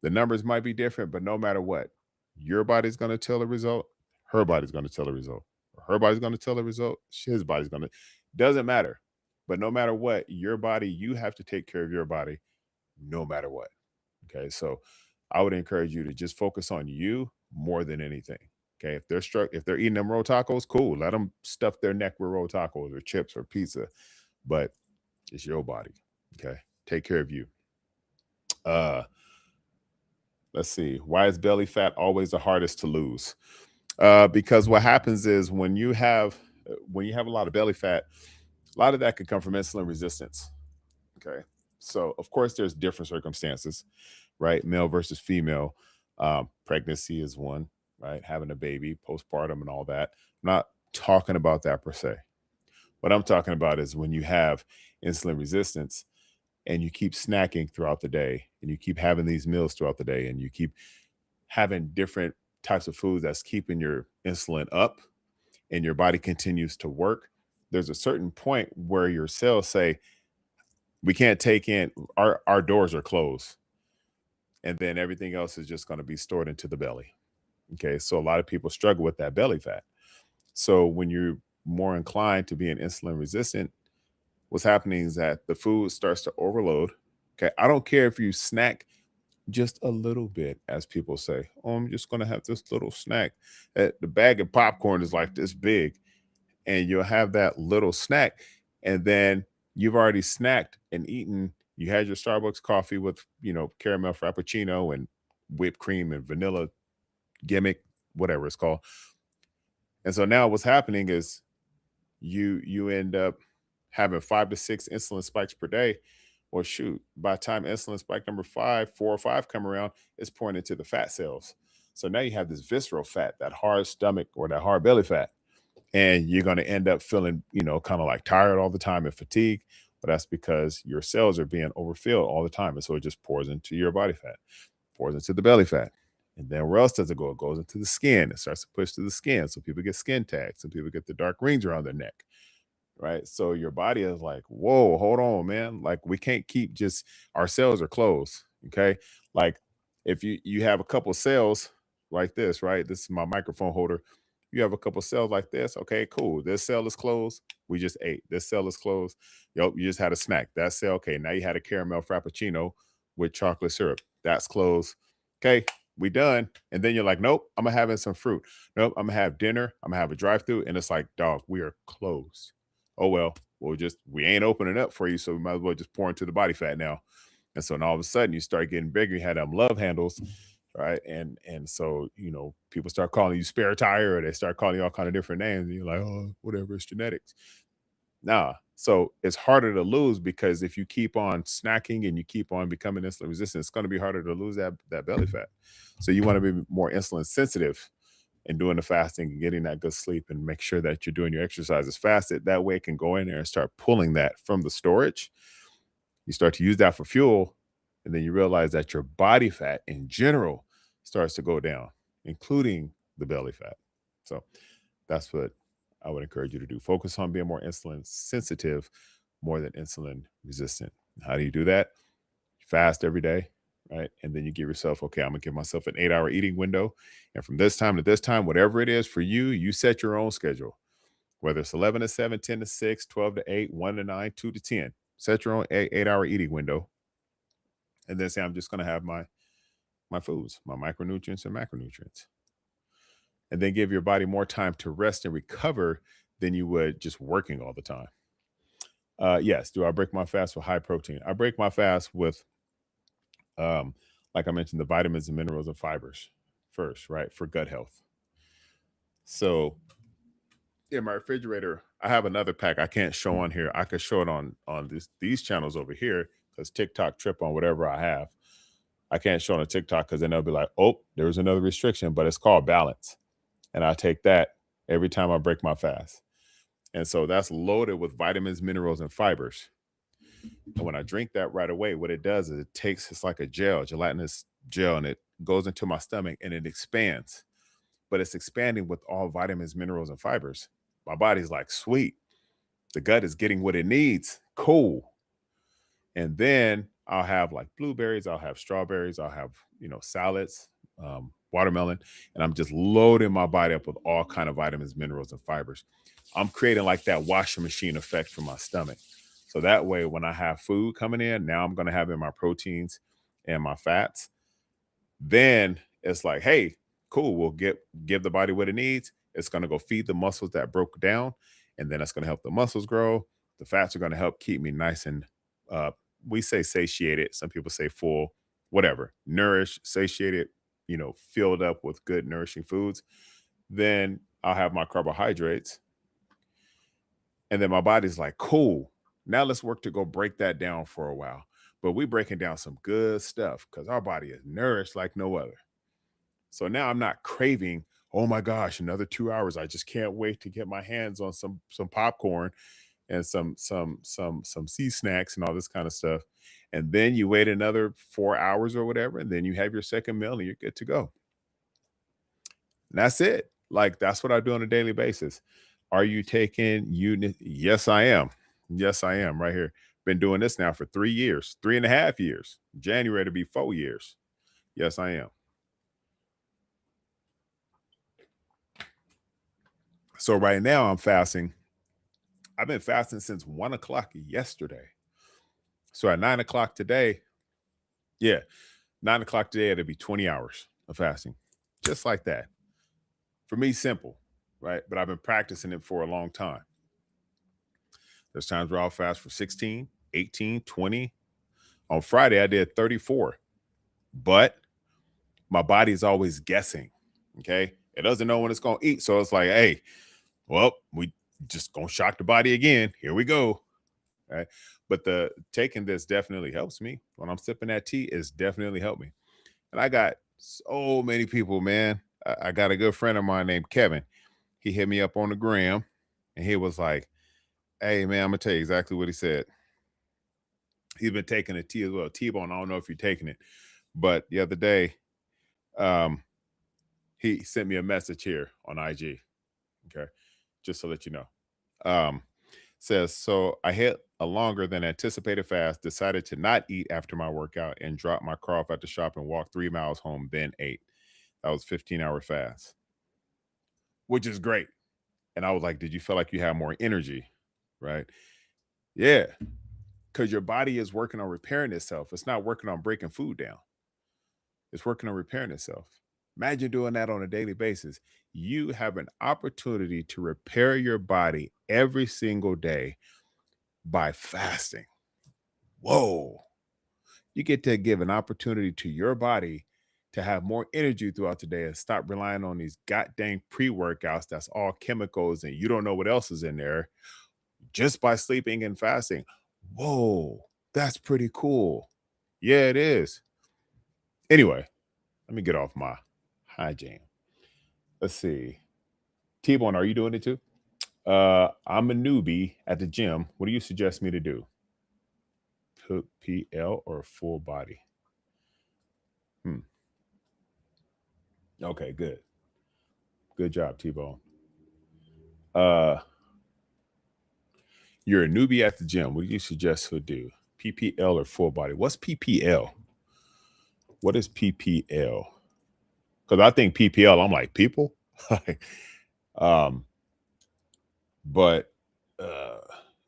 The numbers might be different, but no matter what, your body's going to tell the result. Her body's going to tell the result. Her body's going to tell the result. His body's going to, doesn't matter. But no matter what, your body, you have to take care of your body no matter what. Okay. So I would encourage you to just focus on you more than anything. Okay. If they're eating them roll tacos, cool. Let them stuff their neck with roll tacos or chips or pizza. But it's your body. Okay. Take care of you. Uh let's see. Why is belly fat always the hardest to lose? Because what happens is when you have a lot of belly fat, a lot of that could come from insulin resistance. Okay. So of course there's different circumstances, right? Male versus female. Pregnancy is one, right? Having a baby, postpartum, and all that. I'm not talking about that per se. What I'm talking about is when you have insulin resistance and you keep snacking throughout the day and you keep having these meals throughout the day and you keep having different types of foods that's keeping your insulin up and your body continues to work, there's a certain point where your cells say, we can't take in, our doors are closed. And then everything else is just going to be stored into the belly. Okay. So a lot of people struggle with that belly fat. So when you're more inclined to being insulin resistant, what's happening is that the food starts to overload. Okay. I don't care if you snack just a little bit, as people say. Oh, I'm just going to have this little snack. The bag of popcorn is like this big, and you'll have that little snack. And then you've already snacked and eaten. You had your Starbucks coffee with, caramel frappuccino and whipped cream and vanilla gimmick, whatever it's called. And so now what's happening is you end up having 5 to 6 insulin spikes per day. Or shoot, by the time insulin spike number 4 or 5 come around, it's pouring into the fat cells. So now you have this visceral fat, that hard stomach or that hard belly fat. And you're going to end up feeling, kind of like tired all the time and fatigue. But that's because your cells are being overfilled all the time. And so it just pours into your body fat, pours into the belly fat. And then where else does it go? It goes into the skin. It starts to push to the skin. So people get skin tags. Some people get the dark rings around their neck. Right. So your body is like, whoa, hold on, man. Like we can't keep just our cells are closed. Okay. Like if you have a couple cells like this, right? This is my microphone holder. You have a couple cells like this. Okay, cool. This cell is closed. We just ate. This cell is closed. Yep, you just had a snack. That cell, okay. Now you had a caramel frappuccino with chocolate syrup. That's closed. Okay, we done. And then you're like, nope, I'm having some fruit. Nope, I'm gonna have dinner. I'm gonna have a drive-through. And it's like, dog, we are closed. Oh well, we ain't opening up for you, so we might as well just pour into the body fat now. And so now all of a sudden you start getting bigger. You had them love handles, right? And so, you know, people start calling you spare tire, or they start calling you all kind of different names, and you're like, oh, whatever, it's genetics. Nah. So it's harder to lose because if you keep on snacking and you keep on becoming insulin resistant, it's going to be harder to lose that belly fat. So you want to be more insulin sensitive and doing the fasting and getting that good sleep, and make sure that you're doing your exercises fasted. That way it can go in there and start pulling that from the storage. You start to use that for fuel, and then you realize that your body fat in general starts to go down, including the belly fat. So that's what I would encourage you to do. Focus on being more insulin sensitive more than insulin resistant. How do you do that? Fast every day, right? And then you give yourself, okay, I'm gonna give myself an 8 hour eating window. And from this time to this time, whatever it is for you, you set your own schedule, whether it's 11 to 7, 10 to 6, 12 to 8, 1 to 9, 2 to 10. Set your own 8 hour eating window. And then say, I'm just gonna have my foods, my micronutrients and macronutrients. And then give your body more time to rest and recover than you would just working all the time. Yes. Do I break my fast with high protein? I break my fast with, um, like I mentioned, the vitamins and minerals and fibers first, right? For gut health. So in my refrigerator, I have another pack I can't show on here. I could show it on these channels over here because TikTok trip on whatever I have. I can't show it on TikTok because then they'll be like, oh, there's another restriction, but it's called balance. And I take that every time I break my fast. And so that's loaded with vitamins, minerals, and fibers. And when I drink that right away, what it does is it's like a gel, gelatinous gel, and it goes into my stomach and it expands. But it's expanding with all vitamins, minerals, and fibers. My body's like, sweet. The gut is getting what it needs. Cool. And then I'll have like blueberries, I'll have strawberries, I'll have, salads, watermelon, and I'm just loading my body up with all kind of vitamins, minerals, and fibers. I'm creating like that washing machine effect for my stomach. So that way, when I have food coming in, now I'm going to have in my proteins and my fats. Then it's like, hey, cool, we'll give the body what it needs. It's going to go feed the muscles that broke down, and then it's going to help the muscles grow. The fats are going to help keep me nice and, uh, we say satiated. Some people say full, whatever, nourished, satiated, filled up with good nourishing foods. Then I'll have my carbohydrates, and then my body's like, cool. Now let's work to go break that down for a while. But we breaking down some good stuff because our body is nourished like no other. So now I'm not craving, oh my gosh, another 2 hours. I just can't wait to get my hands on some popcorn and some sea snacks and all this kind of stuff. And then you wait another 4 hours or whatever, and then you have your second meal and you're good to go. And that's it. Like that's what I do on a daily basis. Are you taking unit? Yes, I am. Yes, I am right here. Been doing this now for 3 years, 3.5 years. January to be 4 years. Yes, I am. So right now I'm fasting. I've been fasting since 1 o'clock yesterday. So at 9 o'clock today, yeah, 9 o'clock today, it'll be 20 hours of fasting. Just like that. For me, simple, right? But I've been practicing it for a long time. There's times where I'll fast for 16, 18, 20. On Friday, I did 34. But my body's always guessing. Okay. It doesn't know when it's going to eat. So it's like, hey, well, we just going to shock the body again. Here we go. Right. But the taking this definitely helps me. When I'm sipping that tea, it's definitely helped me. And I got so many people, man. I got a good friend of mine named Kevin. He hit me up on the gram and he was like, hey, man, I'm going to tell you exactly what he said. He's been taking a tea as well. T-Bone, I don't know if you're taking it. But the other day, um, he sent me a message here on IG. Okay. Just to let you know. Um, says, so I hit a longer than anticipated fast, decided to not eat after my workout and drop my car off at the shop and walk 3 miles home, then ate. That was 15-hour fast, which is great. And I was like, did you feel like you had more energy? Right. Yeah. Because your body is working on repairing itself. It's not working on breaking food down. It's working on repairing itself. Imagine doing that on a daily basis. You have an opportunity to repair your body every single day by fasting. Whoa. You get to give an opportunity to your body to have more energy throughout the day and stop relying on these goddamn pre-workouts that's all chemicals and you don't know what else is in there just by sleeping and fasting. Whoa, that's pretty cool. Yeah, it is. Anyway, let me get off my hygiene. Let's see. T-Bone, are you doing it too? I'm a newbie at the gym. What do you suggest me to do? Hook PL or full body? Hmm. Okay, good. Good job, T-Bone. Uh, you're a newbie at the gym. What do you suggest to do? PPL or full body? What's PPL? What is PPL? Because I think PPL, I'm like people. um, but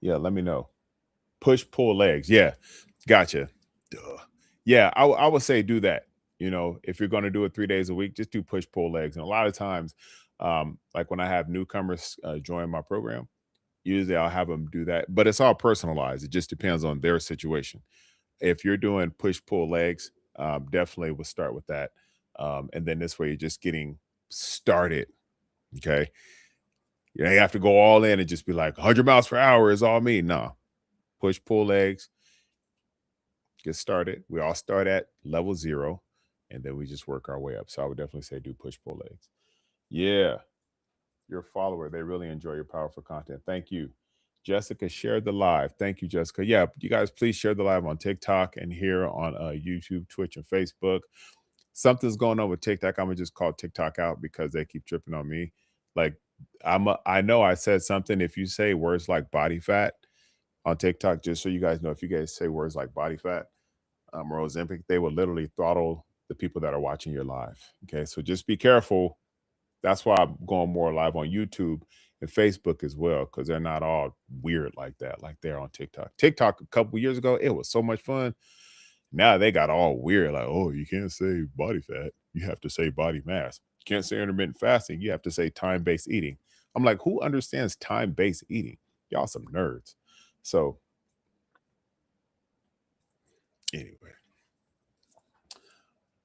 yeah, let me know. Push pull legs. Yeah, gotcha. Duh. Yeah, I would say do that. You know, if you're going to do it 3 days a week, just do push pull legs. And a lot of times, like when I have newcomers join my program, usually I'll have them do that. But it's all personalized. It just depends on their situation. If you're doing push pull legs, definitely we'll start with that. And then this way, you're just getting started. Okay, you don't have to go all in and just be like 100 miles per hour is all me. No, push pull legs, get started. We all start at level 0 and then we just work our way up. So I would definitely say do push pull legs. Yeah, your follower, they really enjoy your powerful content. Thank you. Jessica shared the live. Thank you, Jessica. Yeah, you guys please share the live on TikTok and here on YouTube, Twitch, and Facebook. Something's going on with TikTok. I'm gonna just call TikTok out because they keep tripping on me. Like I know I said something. If you say words like body fat on TikTok, just so you guys know, if you guys say words like body fat, or Ozempic, they will literally throttle the people that are watching your live. Okay, so just be careful. That's why I'm going more live on YouTube and Facebook as well, because they're not all weird like that, like they're on TikTok. TikTok a couple years ago, it was so much fun. Now they got all weird, like, oh, you can't say body fat, you have to say body mass. You can't say intermittent fasting, you have to say time-based eating. I'm like, who understands time-based eating? Y'all some nerds. So anyway,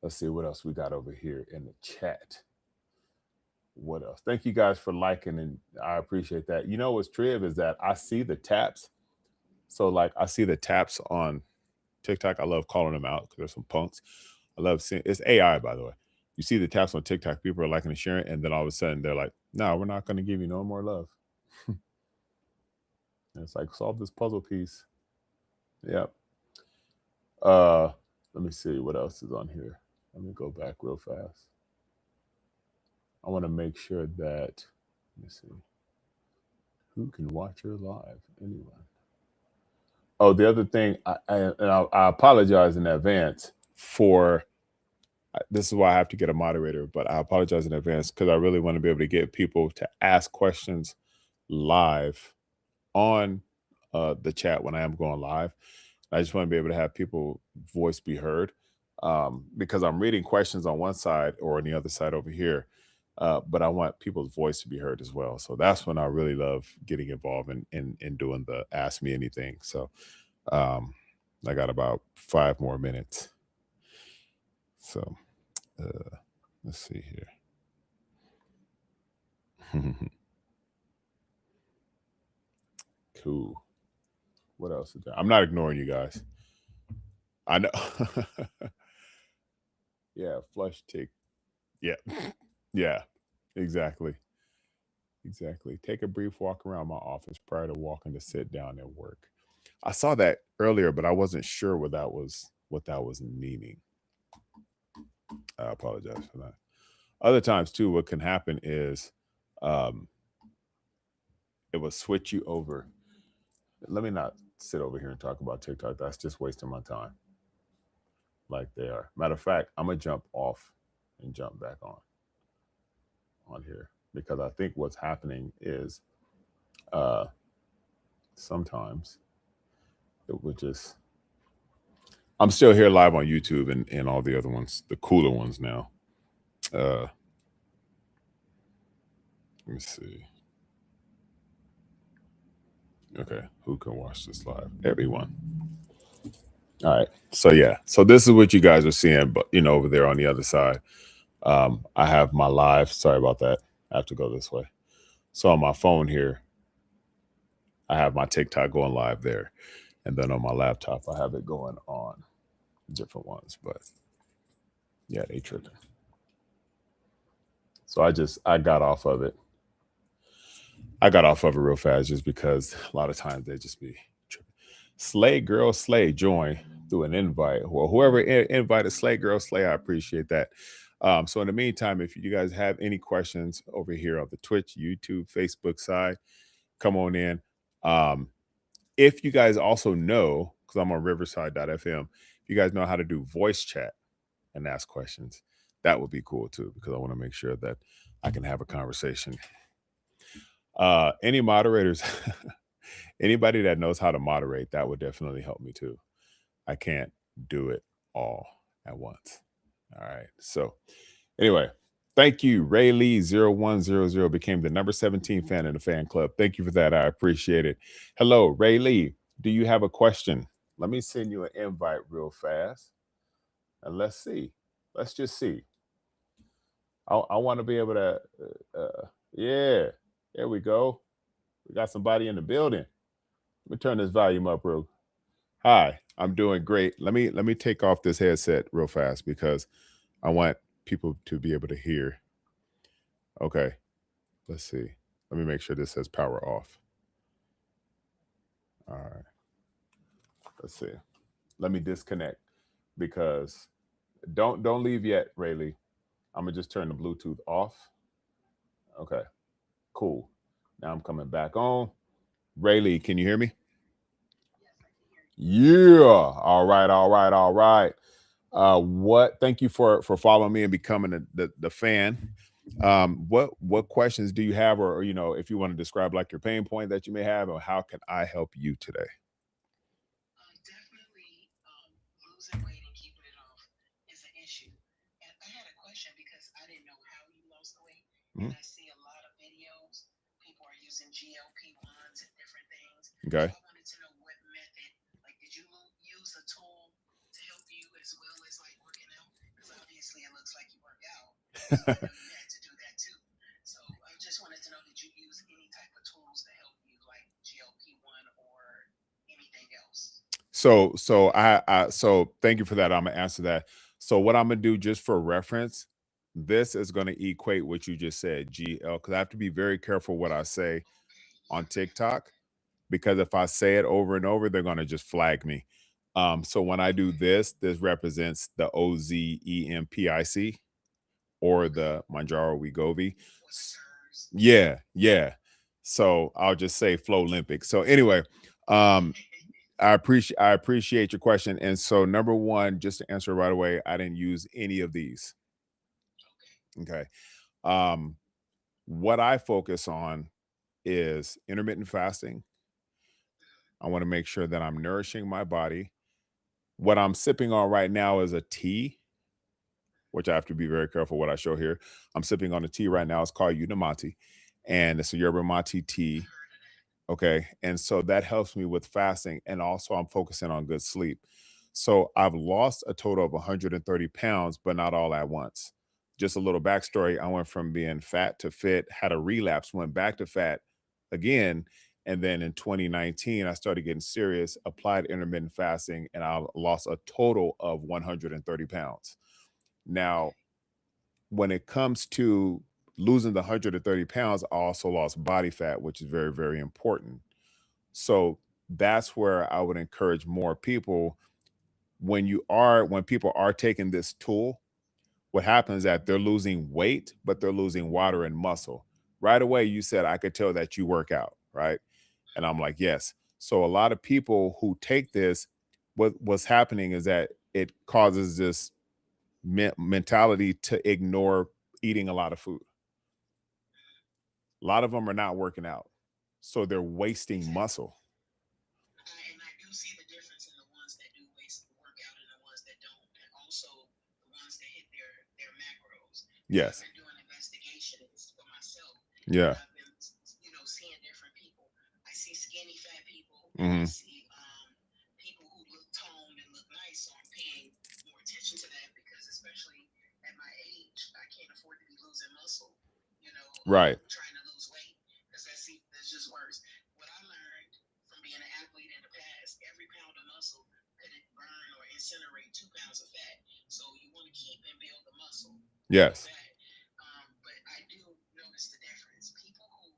let's see what else we got over here in the chat. What else? Thank you guys for liking, and I appreciate that. You know what's trib is that I see the taps. So like I see the taps on TikTok. I love calling them out because there's some punks. I love seeing it's AI, by the way. You see the taps on TikTok, people are liking and sharing, and then all of a sudden they're like, no, we're not gonna give you no more love. And it's like solve this puzzle piece. Yep. Let me see what else is on here. Let me go back real fast. I want to make sure that let me see. Who can watch your live? Anyone? Oh, the other thing, I apologize in advance for this is why I have to get a moderator, but I apologize in advance because I really want to be able to get people to ask questions live on the chat when I am going live. I just want to be able to have people voice be heard because I'm reading questions on one side or on the other side over here. But I want people's voice to be heard as well. So that's when I really love getting involved in doing the ask me anything. So I got about 5 more minutes. So let's see here. Cool. What else is there? I'm not ignoring you guys. I know. Yeah, flush tick. Yeah. Yeah. Exactly. Exactly. Take a brief walk around my office prior to walking to sit down and work. I saw that earlier, but I wasn't sure what that was meaning. I apologize for that. Other times too, what can happen is um, it will switch you over. Let me not sit over here and talk about TikTok. That's just wasting my time. Like they are. Matter of fact, I'm gonna jump off and jump back on here because I think what's happening is uh, sometimes it would just. I'm still here live on YouTube and all the other ones, the cooler ones now. Let me see. Okay, who can watch this live? Everyone. All right. So yeah. So this is what you guys are seeing, but over there on the other side. I have my live. Sorry about that. I have to go this way. So on my phone here, I have my TikTok going live there. And then on my laptop, I have it going on different ones. But yeah, they tripping. So I got off of it. I got off of it real fast just because a lot of times they just be tripping. Slay Girl Slay join through an invite. Well, whoever invited Slay Girl Slay, I appreciate that. So in the meantime, if you guys have any questions over here on the Twitch, YouTube, Facebook side, come on in. If you guys also know, because I'm on riverside.fm, if you guys know how to do voice chat and ask questions, that would be cool too, because I want to make sure that I can have a conversation. Any moderators, anybody that knows how to moderate, that would definitely help me too. I can't do it all at once. All right. So anyway, thank you. Ray Lee 0100 became the number 17 fan in the fan club. Thank you for that. I appreciate it. Hello, Ray Lee. Do you have a question? Let me send you an invite real fast. And let's see. Let's just see. I want to be able to, yeah, there we go. We got somebody in the building. Let me turn this volume up real. Hi, I'm doing great. Let me take off this headset real fast because I want people to be able to hear. Okay, let's see. Let me make sure this says power off. All right. Let's see. Let me disconnect because don't leave yet, Rayleigh. I'm gonna just turn the Bluetooth off. Okay, cool. Now I'm coming back on. Rayleigh, can you hear me? Yeah. All right. All right. All right. What? Thank you for following me and becoming the fan. What questions do you have, or if you want to describe like your pain point that you may have, or how can I help you today? Mhm. Okay. So thank you for that. I'm gonna answer that. So what I'm gonna do just for reference, this is gonna equate what you just said, GL, because I have to be very careful what I say on TikTok, because if I say it over and over, they're gonna just flag me. So when I do this represents the OZEMPIC or the Manjaro Wegovy. Yeah, yeah. So I'll just say Flow Olympic. So anyway, um, I appreciate your question. And so number one, just to answer right away, I didn't use any of these. Okay. Um, what I focus on is intermittent fasting. I want to make sure that I'm nourishing my body. What I'm sipping on right now is a tea, which I have to be very careful what I show here. I'm sipping on a tea right now. It's called Unamati, and it's a yerba mate tea. Okay. And so that helps me with fasting. And also, I'm focusing on good sleep. So I've lost a total of 130 pounds, but not all at once. Just a little backstory, I went from being fat to fit, had a relapse, went back to fat again. And then in 2019, I started getting serious, applied intermittent fasting, and I lost a total of 130 pounds. Now, when it comes to losing the 130 pounds, I also lost body fat, which is very, very important. So that's where I would encourage more people, when people are taking this tool, what happens is that they're losing weight, but they're losing water and muscle. Right away, you said, I could tell that you work out, right? And I'm like, yes. So a lot of people who take this, what's happening is that it causes this mentality to ignore eating a lot of food. A lot of them are not working out. So they're wasting muscle. Yes. Yeah. Mhm. Right. trying to lose weight, because that's just worse. What I learned from being an athlete in the past, every pound of muscle could burn or incinerate 2 pounds of fat. So you want to keep and build the muscle, build Yes. that. But I do notice the difference. People who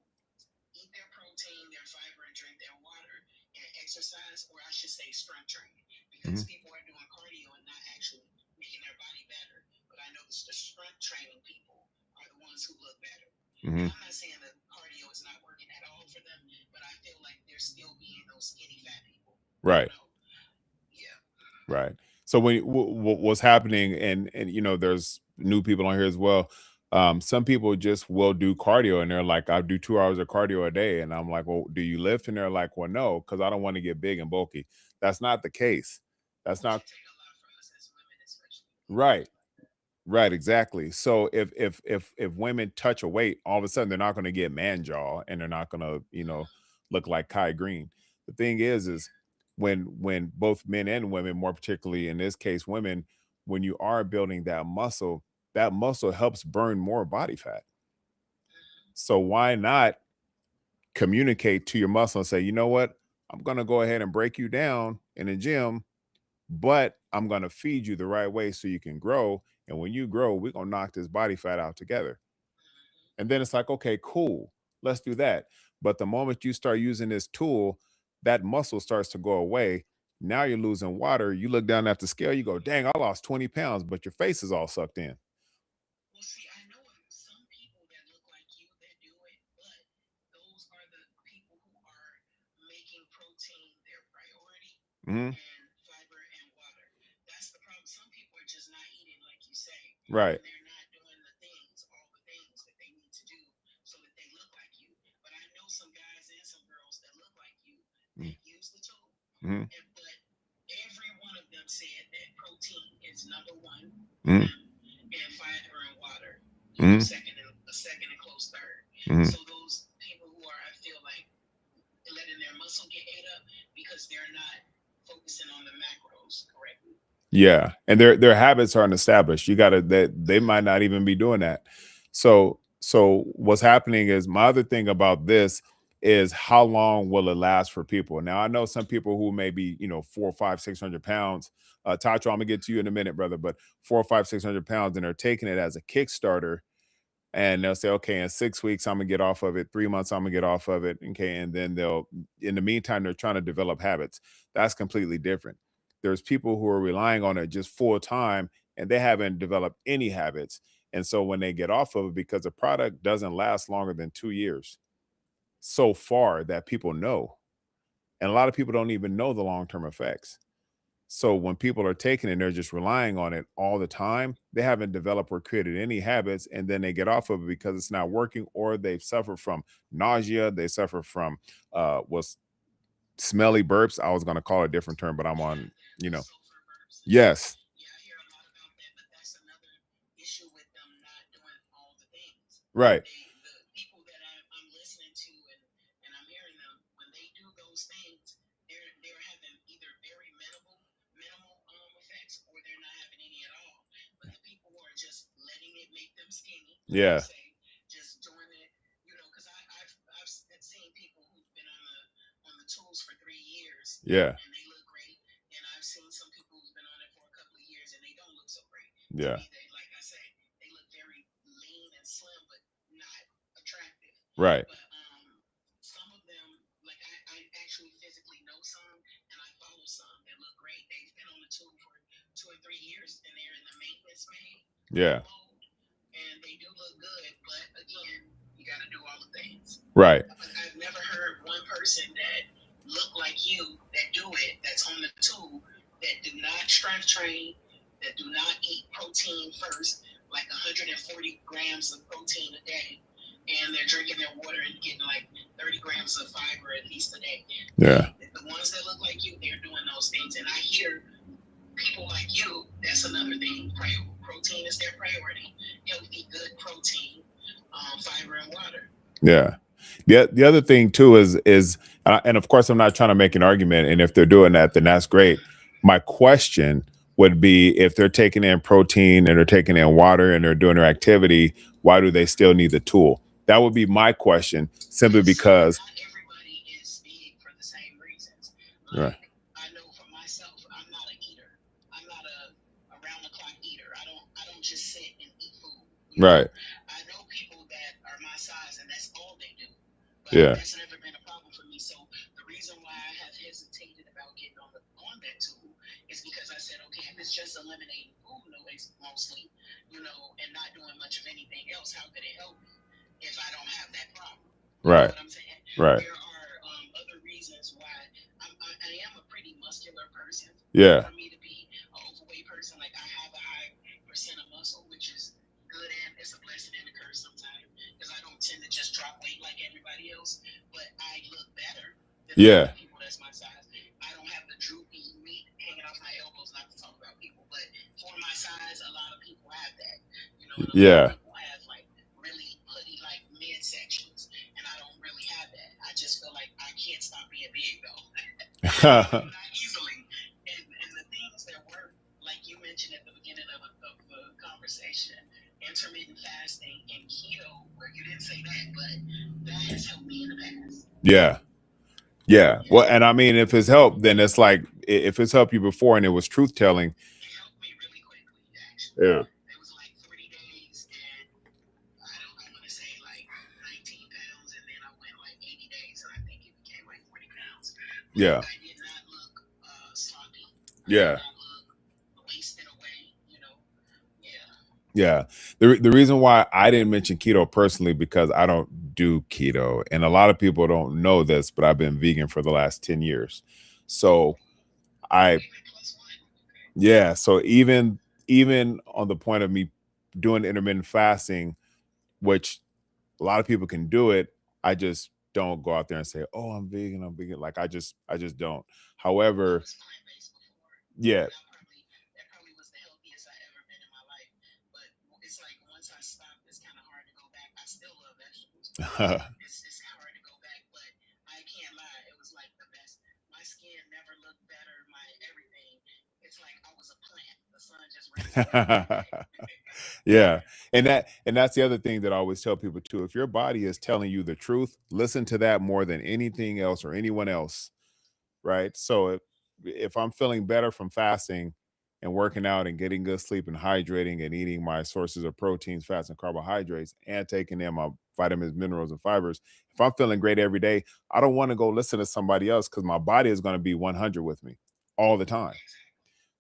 eat their protein, their fiber, and drink their water and exercise, or I should say strength training, because Hmm. people are doing cardio and not actually making their body better. But I notice the strength training people are the ones who look better. Hmm. Now, I'm not saying that cardio is not working at all for them, but I feel like they're still being those skinny fat people. I don't Right. know. Yeah. Right. So when what's happening, and there's new people on here as well. Some people just will do cardio, and they're like, I do 2 hours of cardio a day, and I'm like, well, do you lift? And they're like, well, no, because I don't want to get big and bulky. That's not the case. That's Which not will take a lot from us as women, especially. right. Right, exactly. So if women touch a weight, all of a sudden they're not going to get man jaw, and they're not going to, look like Kai Green. The thing is when both men and women, more particularly in this case women, when you are building that muscle helps burn more body fat. So why not communicate to your muscle and say, you know what? I'm going to go ahead and break you down in the gym, but I'm going to feed you the right way so you can grow. And when you grow, we're going to knock this body fat out together. And then it's like, okay, cool, let's do that. But the moment you start using this tool, that muscle starts to go away. Now you're losing water. You look down at the scale, you go, dang, I lost 20 pounds, but your face is all sucked in. Well, see, I know some people that look like you that do it, but those are the people who are making protein their priority Hmm. and fiber and water. That's the problem. Some people are just not eating, like you say, Right. and they're not doing all the things that they need to do so that they look like you. But I know some guys and some girls that look like you that use the tool, Mm-hmm. but every one of them said that protein is number one for Mm-hmm. them, and fiber and water, Mm-hmm. second and close third. Mm-hmm. So those people who are, I feel like, letting their muscle get ate up because they're not focusing on the macros correctly. Yeah, and their habits aren't established. You got to that they might not even be doing that. So what's happening is my other thing about this is how long will it last for people? Now I know some people who may be 4, 5, 600 pounds. Tacho, I'm gonna get to you in a minute, brother, but 4, 5, 600 pounds, and they're taking it as a Kickstarter, and they'll say, okay, in 6 weeks I'm gonna get off of it, 3 months I'm gonna get off of it, okay, and then they'll, in the meantime, they're trying to develop habits. That's completely different. There's people who are relying on it just full time, and they haven't developed any habits, and so when they get off of it, because the product doesn't last longer than 2 years so far that people know, and a lot of people don't even know the long-term effects. So when people are taking it, they're just relying on it all the time. They haven't developed or created any habits, and then they get off of it because it's not working, or they've suffered from nausea. They suffer from what's smelly burps. I was going to call it a different term, but I'm Yeah, on. the sulfur burps and stuff. Yes, Yeah, I hear a lot about that, but that's another issue with them not doing all the things. right. The people that I'm listening to, and I'm hearing them, when they do those things, they're having either very minimal effects, or they're not having any at all. But the people who are just letting it make them skinny, like you Yeah, say, just doing it, because I've seen people who've been on the tools for 3 years, yeah, and they look great. And I've seen some people who's been on it for a couple of years and they don't look so great. To yeah, me, they, like I say, they look very lean and slim, but not attractive. right. But some of them, like I actually physically know some, and I follow some that look great. They've been on the tool for 2 or 3 years, and they're in the maintenance Yeah, mode, and they do look good. But again, you got to do all the things. right. I've never heard one person that look like you that do it, that's on the tool, that do not strength train, that do not eat protein first, like 140 grams of protein a day, and they're drinking their water and getting like 30 grams of fiber at least a day. Yeah, The ones that look like you, they're doing those things. And I hear people like you, that's another thing. Protein is their priority. Healthy, good protein, fiber, and water. yeah. The other thing too is and of course I'm not trying to make an argument, and if they're doing that, then that's great. My question would be, if they're taking in protein and they're taking in water and they're doing their activity, why do they still need the tool? That would be my question, simply because not everybody is big for the same reasons. right, Like I know for myself, I'm not a eater. I'm not a around the clock eater. I don't just sit and eat food. You right, know, I know people that are my size and that's all they do. But yeah, that's never been a problem for me. So the reason why I have hesitated about getting on that tool is because I said, okay, if it's just eliminating food noise mostly, and not doing much of anything else, how could it help me if I don't have that problem? You know right, what I'm saying? right, There are other reasons why I am a pretty muscular person. yeah, For me to be an overweight person, like I have a high percent of muscle, which is good and it's a blessing and a curse sometimes because I don't tend to just drop weight like everybody else, but I look better than a lot yeah, of people that's my size. I don't have the droopy meat hanging off my elbows, not to talk about people, but for my size, a lot of people have that, and a lot of yeah, people have like really putty like midsections, and I don't really have that. I just feel like I can't stop being big though. Not easily. And the things that work, like you mentioned at the beginning of the conversation, intermittent fasting and keto, where you didn't say that, but that has helped me in the past. yeah, yeah. Yeah. Well, and I mean, if it's helped, then it's like if it's helped you before and it was truth telling, It helped me really quickly, actually. yeah, It was like 30 days, and I want to say like 19 pounds, and then I went like 80 days, and I think it became like 40 pounds. But yeah, I did not look sloppy. I did yeah, not look wasted away, Yeah. yeah. The reason why I didn't mention keto personally because I don't do keto, and a lot of people don't know this, but I've been vegan for the last 10 years. So I Even plus one. Okay. yeah, so even on the point of me doing intermittent fasting, which a lot of people can do it, I just don't go out there and say, "Oh, I'm vegan, I'm vegan." Like I just don't. I However, was plant-based before, yeah. and that probably was the healthiest I ever been in my life. But it's like once I stopped, it's kind of hard to go back. I still love vegetables, but it's hard to go back. But I can't lie, it was like the best. My skin never looked better. My everything. It's like I was a plant. The sun just raised me up every day. Yeah. And that's the other thing that I always tell people too. If your body is telling you the truth, listen to that more than anything else or anyone else, right? So if I'm feeling better from fasting and working out and getting good sleep and hydrating and eating my sources of proteins, fats, and carbohydrates and taking in my vitamins, minerals, and fibers, if I'm feeling great every day, I don't want to go listen to somebody else because my body is going to be 100 with me all the time. Exactly.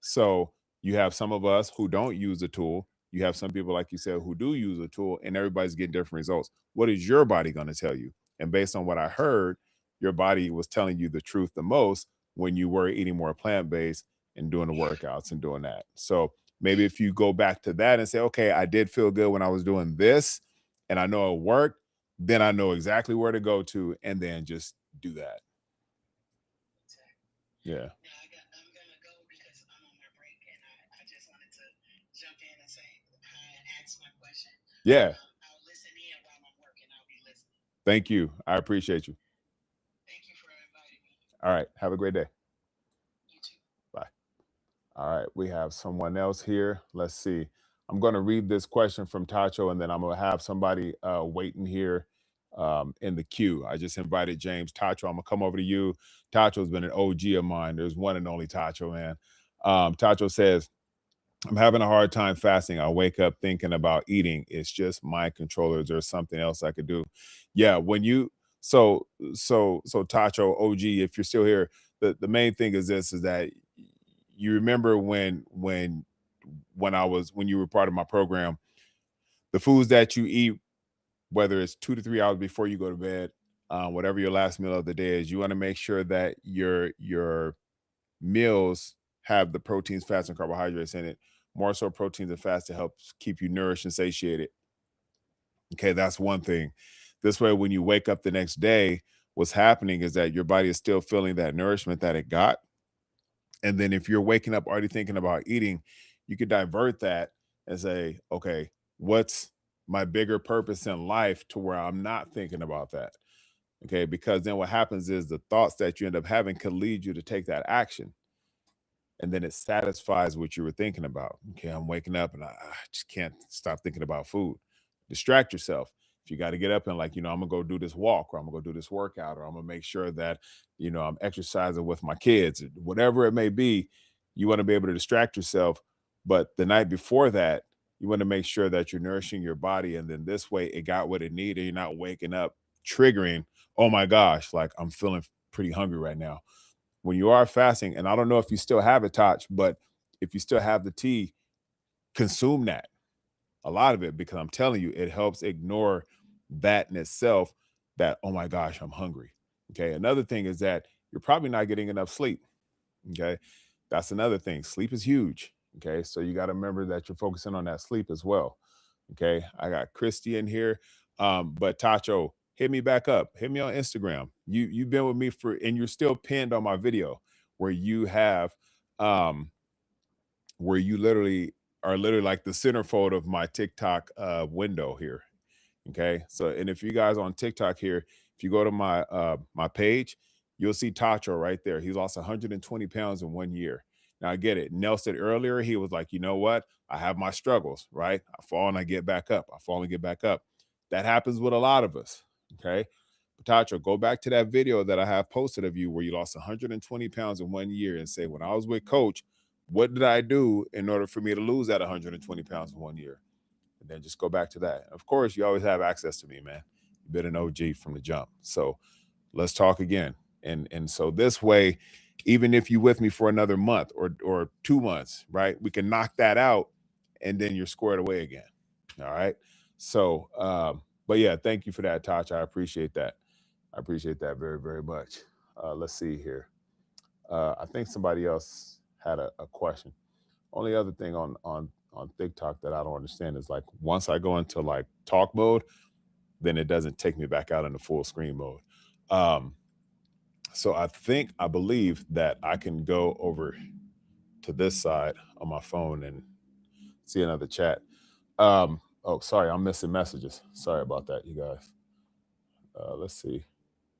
So you have some of us who don't use the tool. You have some people, like you said, who do use the tool, and everybody's getting different results. What is your body going to tell you? And based on what I heard, your body was telling you the truth the most when you were eating more plant based and doing the Yeah. workouts and doing that. So maybe if you go back to that and say, okay, I did feel good when I was doing this and I know it worked, then I know exactly where to go to and then just do that. Exactly. Yeah. Now I'm gonna go because I'm on my break, and I just wanted to jump in and say hi and ask my question. But Yeah. I'll listen in while I'm working. I'll be listening. Thank you. I appreciate you. Thank you for inviting me. All right. Have a great day. You too. Bye. All right, we have someone else here. Let's see. I'm going to read this question from Tacho, and then I'm going to have somebody waiting here in the queue. I just invited James Tacho. I'm going to come over to you. Tacho's been an OG of mine. There's one and only Tacho, man. Tacho says, I'm having a hard time fasting. I wake up thinking about eating. It's just mind control. Is there something else I could do? Yeah, when you so Tacho OG, if you're still here, the main thing is this is that you remember when you were part of my program, the foods that you eat, whether it's 2 to 3 hours before you go to bed, whatever your last meal of the day is, you want to make sure that your meals have the proteins, fats, and carbohydrates in it. More so proteins and fats to help keep you nourished and satiated. Okay, that's one thing. This way, when you wake up the next day, what's happening is that your body is still feeling that nourishment that it got. And then if you're waking up already thinking about eating, you could divert that and say, okay, what's my bigger purpose in life to where I'm not thinking about that? Okay, because then what happens is the thoughts that you end up having could lead you to take that action. And then it satisfies what you were thinking about. Okay, I'm waking up and I just can't stop thinking about food. Distract yourself. If you got to get up and, like, I'm gonna go do this walk, or I'm gonna go do this workout, or I'm gonna make sure that, I'm exercising with my kids, whatever it may be, you want to be able to distract yourself. But the night before that, you want to make sure that you're nourishing your body. And then this way it got what it needed. You're not waking up triggering, oh my gosh, like I'm feeling pretty hungry right now. When you are fasting, and I don't know if you still have it, Touch, but if you still have the tea, consume that, a lot of it, because I'm telling you, it helps ignore that in itself, that, oh my gosh, I'm hungry. Okay. Another thing is that you're probably not getting enough sleep. Okay. That's another thing. Sleep is huge. Okay. So you got to remember that you're focusing on that sleep as well. Okay. I got Christy in here. But Tacho, hit me back up. Hit me on Instagram. You've been with me and you're still pinned on my video where you have where you literally are literally like the centerfold of my TikTok window here. Okay. So, and if you guys on TikTok here, if you go to my page, you'll see Tacho right there. He's lost 120 pounds in 1 year. Now I get it. Nell said earlier, he was like, you know what? I have my struggles, right? I fall and I get back up. I fall and get back up. That happens with a lot of us. Okay. But Tacho, go back to that video that I have posted of you where you lost 120 pounds in 1 year and say, when I was with Coach, what did I do in order for me to lose that 120 pounds in 1 year? And then just go back to that. Of course, you always have access to me, man. You've been an OG from the jump. So let's talk again. And so this way, even if you with me for another month or 2 months, right, we can knock that out, and then you're squared away again. All right. So but yeah, thank you for that, Touch. I appreciate that. I appreciate that very, very much. Let's see here. I think somebody else had a question. Only other thing on TikTok that I don't understand is, like, once I go into like talk mode, then it doesn't take me back out into full screen mode. So I believe that I can go over to this side on my phone and see another chat. Oh, sorry, I'm missing messages. Sorry about that, you guys. Let's see.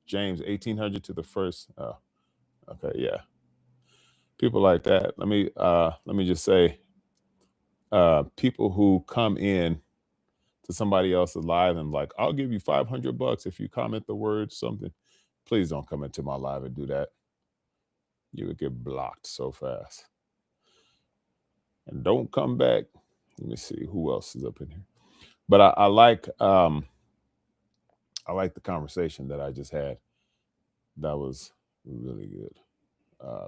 James, 1800 to the first. Okay, yeah. People like that. Let me just say, people who come in to somebody else's live and like, I'll give you $500 if you comment the word something. Please don't come into my live and do that. You would get blocked so fast. And don't come back. Let me see who else is up in here. But I like the conversation that I just had. That was really good.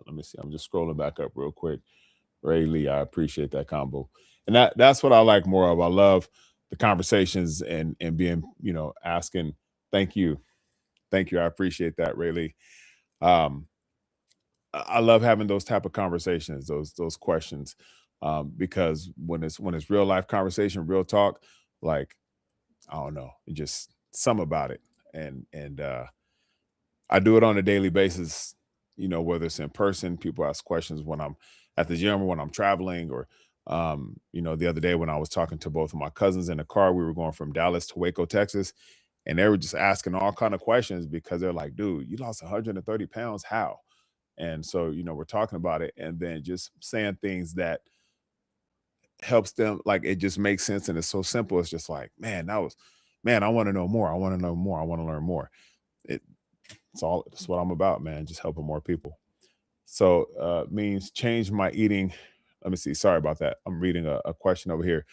Let me see. I'm just scrolling back up real quick. Ray Lee, I appreciate that combo. And that's what I like more of. I love the conversations and being, asking. Thank you. Thank you. I appreciate that, Ray Lee. I love having those type of conversations, those questions, because when it's real life conversation, real talk, like, I don't know, just some about it, and I do it on a daily basis. Whether it's in person, people ask questions when I'm at the gym or when I'm traveling, or the other day when I was talking to both of my cousins in the car, we were going from Dallas to Waco, Texas, and they were just asking all kind of questions because they're like, dude, you lost 130 pounds, how? And so, we're talking about it, and then just saying things that helps them, like, it just makes sense, and it's so simple. It's just like, man, I want to know more. I want to know more. I want to learn more. It's what I'm about, man. Just helping more people. So means change my eating. Let me see. Sorry about that. I'm reading a question over here.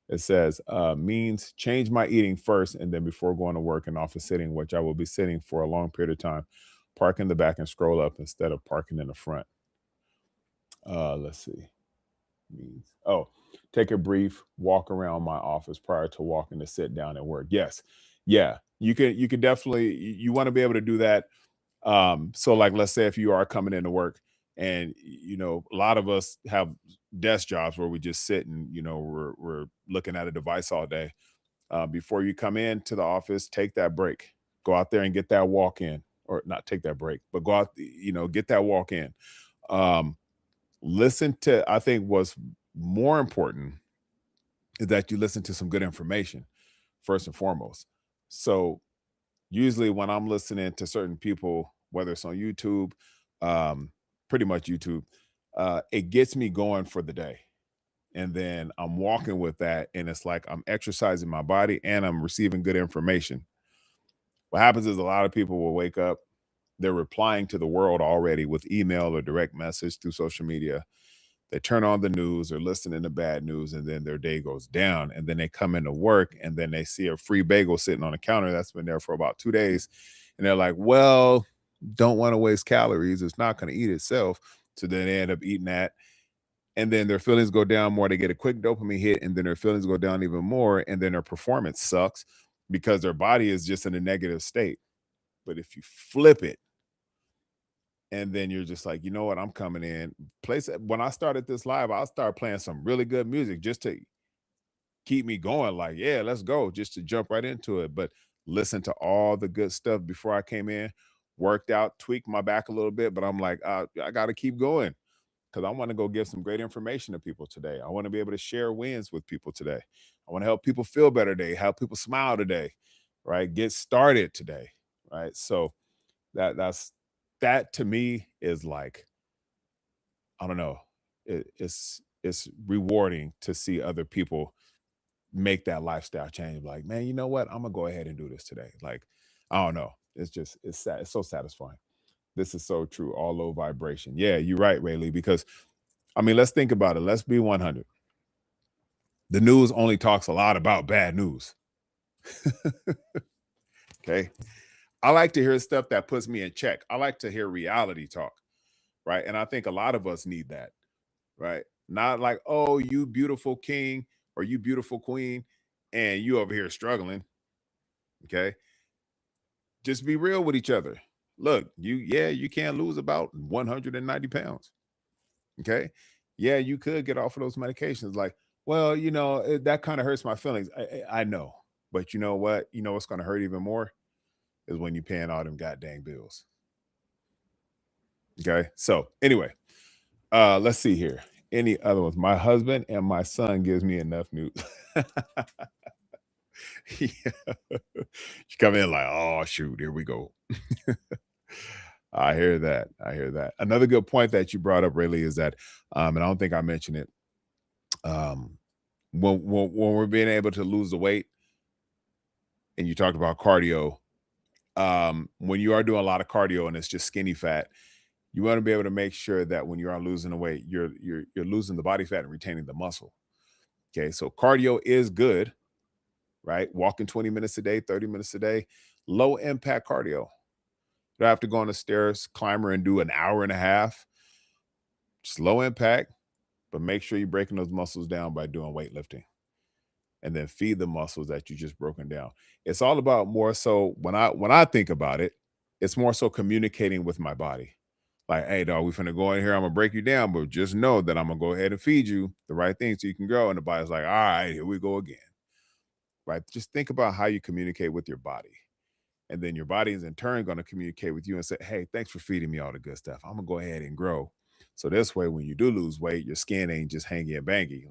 It says, means change my eating first, and then before going to work and office sitting, which I will be sitting for a long period of time, park in the back and scroll up instead of parking in the front. Let's see. Means, take a brief walk around my office prior to walking to sit down and work. Yes. Yeah. You can definitely, you want to be able to do that. So, like, let's say if you are coming into work, and a lot of us have desk jobs where we just sit and we're looking at a device all day. Before you come into the office, take that break, go out there and get that walk in, or not take that break, but go out, get that walk in. Listen to, I think what's more important is that you listen to some good information first and foremost. So usually when I'm listening to certain people, whether it's on YouTube, pretty much YouTube, it gets me going for the day. And then I'm walking with that, and it's like I'm exercising my body and I'm receiving good information. What happens is a lot of people will wake up, they're replying to the world already with email or direct message through social media. They turn on the news or listening to bad news, and then their day goes down. And then they come into work, and then they see a free bagel sitting on the counter that's been there for about 2 days. And they're like, well, don't want to waste calories. It's not going to eat itself. So then they end up eating that. And then their feelings go down more. They get a quick dopamine hit, and then their feelings go down even more. And then their performance sucks because their body is just in a negative state. But if you flip it, and then you're just like, you know what, I'm coming in. When I started this live, I'll start playing some really good music just to keep me going. Like, yeah, let's go, just to jump right into it. But listen to all the good stuff before I came in, worked out, tweaked my back a little bit. But I'm like, I got to keep going because I want to go give some great information to people today. I want to be able to share wins with people today. I want to help people feel better today, help people smile today, right? Get started today, right? So that to me is like, I don't know, it's rewarding to see other people make that lifestyle change. Like, man, you know what? I'm gonna go ahead and do this today. Like, I don't know. It's so satisfying. This is so true. All low vibration. Yeah, you're right, Rayleigh. Because I mean, let's think about it. Let's be 100. The news only talks a lot about bad news. Okay. I like to hear stuff that puts me in check. I like to hear reality talk, right? And I think a lot of us need that, right? Not like, oh, you beautiful king or you beautiful queen, and you over here struggling. Okay. Just be real with each other. Look, you can lose about 190 pounds. Okay. Yeah, you could get off of those medications. Like, well, that kind of hurts my feelings. I know. But you know what? You know what's going to hurt even more is when you're paying all them goddamn bills. Okay. So anyway, let's see here. Any other ones? My husband and my son gives me enough news. Yeah. You come in like, oh shoot, here we go. I hear that. I hear that. Another good point that you brought up, Rayleigh, is that, and I don't think I mentioned it. Um, when we're being able to lose the weight, and you talked about cardio, when you are doing a lot of cardio and it's just skinny fat, you want to be able to make sure that when you are losing the weight, you're losing the body fat and retaining the muscle. Okay, so cardio is good, right? Walking 20 minutes a day, 30 minutes a day, low impact cardio. You don't have to go on the stairs climber and do an hour and a half. Just low impact, but make sure you're breaking those muscles down by doing weightlifting, and then feed the muscles that you just broken down. It's all about more so when I think about it, it's more so communicating with my body. Like, hey dog, we finna go in here. I'm gonna break you down, but just know that I'm gonna go ahead and feed you the right things so you can grow. And the body's like, all right, here we go again. Right? Just think about how you communicate with your body. And then your body is in turn going to communicate with you and say, hey, thanks for feeding me all the good stuff. I'm gonna go ahead and grow. So this way, when you do lose weight, your skin ain't just hangy and bangy,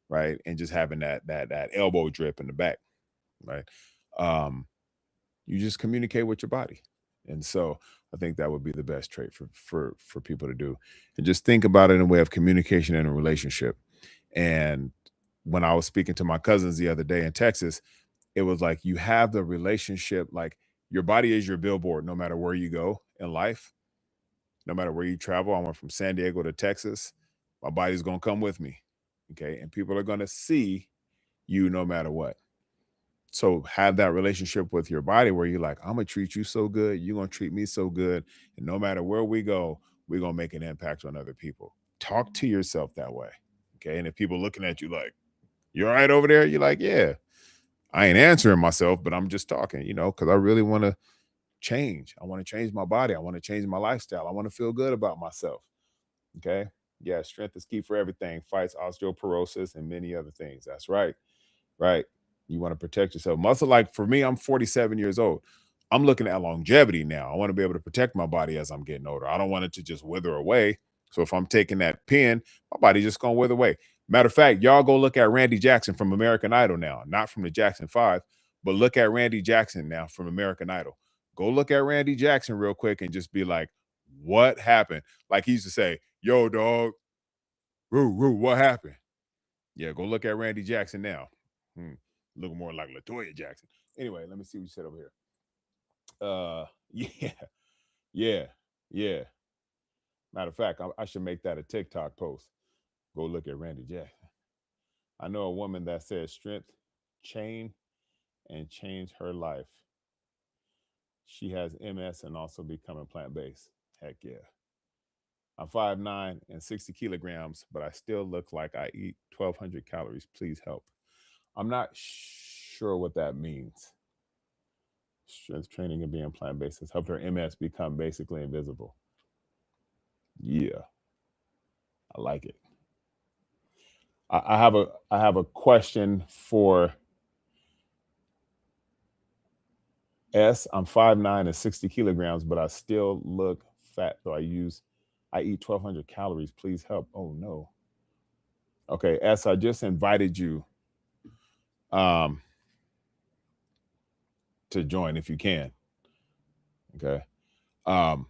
right? And just having that elbow drip in the back, right? Um, you just communicate with your body. And so I think that would be the best trait for people to do. And just think about it in a way of communication in a relationship. And when I was speaking to my cousins the other day in Texas, it was like you have the relationship, like your body is your billboard no matter where you go in life, no matter where you travel. I went from San Diego to Texas. My body's gonna come with me. Okay. And people are gonna see you no matter what. So have that relationship with your body where you're like, I'm gonna treat you so good, you're gonna treat me so good. And no matter where we go, we're gonna make an impact on other people. Talk to yourself that way. Okay. And if people looking at you like, you're all right over there, you're like, yeah, I ain't answering myself, but I'm just talking, because I really want to change. I want to change my body. I want to change my lifestyle. I want to feel good about myself. Okay. Yeah. Strength is key for everything. Fights osteoporosis and many other things. That's right. Right. You want to protect yourself. Muscle, like for me, I'm 47 years old. I'm looking at longevity now. I want to be able to protect my body as I'm getting older. I don't want it to just wither away. So if I'm taking that pin, my body's just gonna wither away. Matter of fact, y'all go look at Randy Jackson from American Idol now, not from the Jackson 5, but look at Randy Jackson now from American Idol. Go look at Randy Jackson real quick and just be like, what happened? Like he used to say, yo, dog, Roo, what happened? Yeah, go look at Randy Jackson now. Look more like LaToya Jackson. Anyway, let me see what you said over here. Yeah, yeah, yeah. Matter of fact, I should make that a TikTok post. Go look at Randy Jackson. I know a woman that says strength, chain, and change her life. She has MS and also becoming plant based. Heck yeah. I'm 5'9" and 60 kilograms, but I still look like I eat 1,200 calories. Please help. I'm not sure what that means. Strength training and being plant based has helped her MS become basically invisible. Yeah, I like it. I have a question for S. I'm 5'9" and 60 kilograms, but I still look fat. So I eat 1,200 calories. Please help. Oh no. Okay, S. I just invited you um to join if you can. Okay. Um,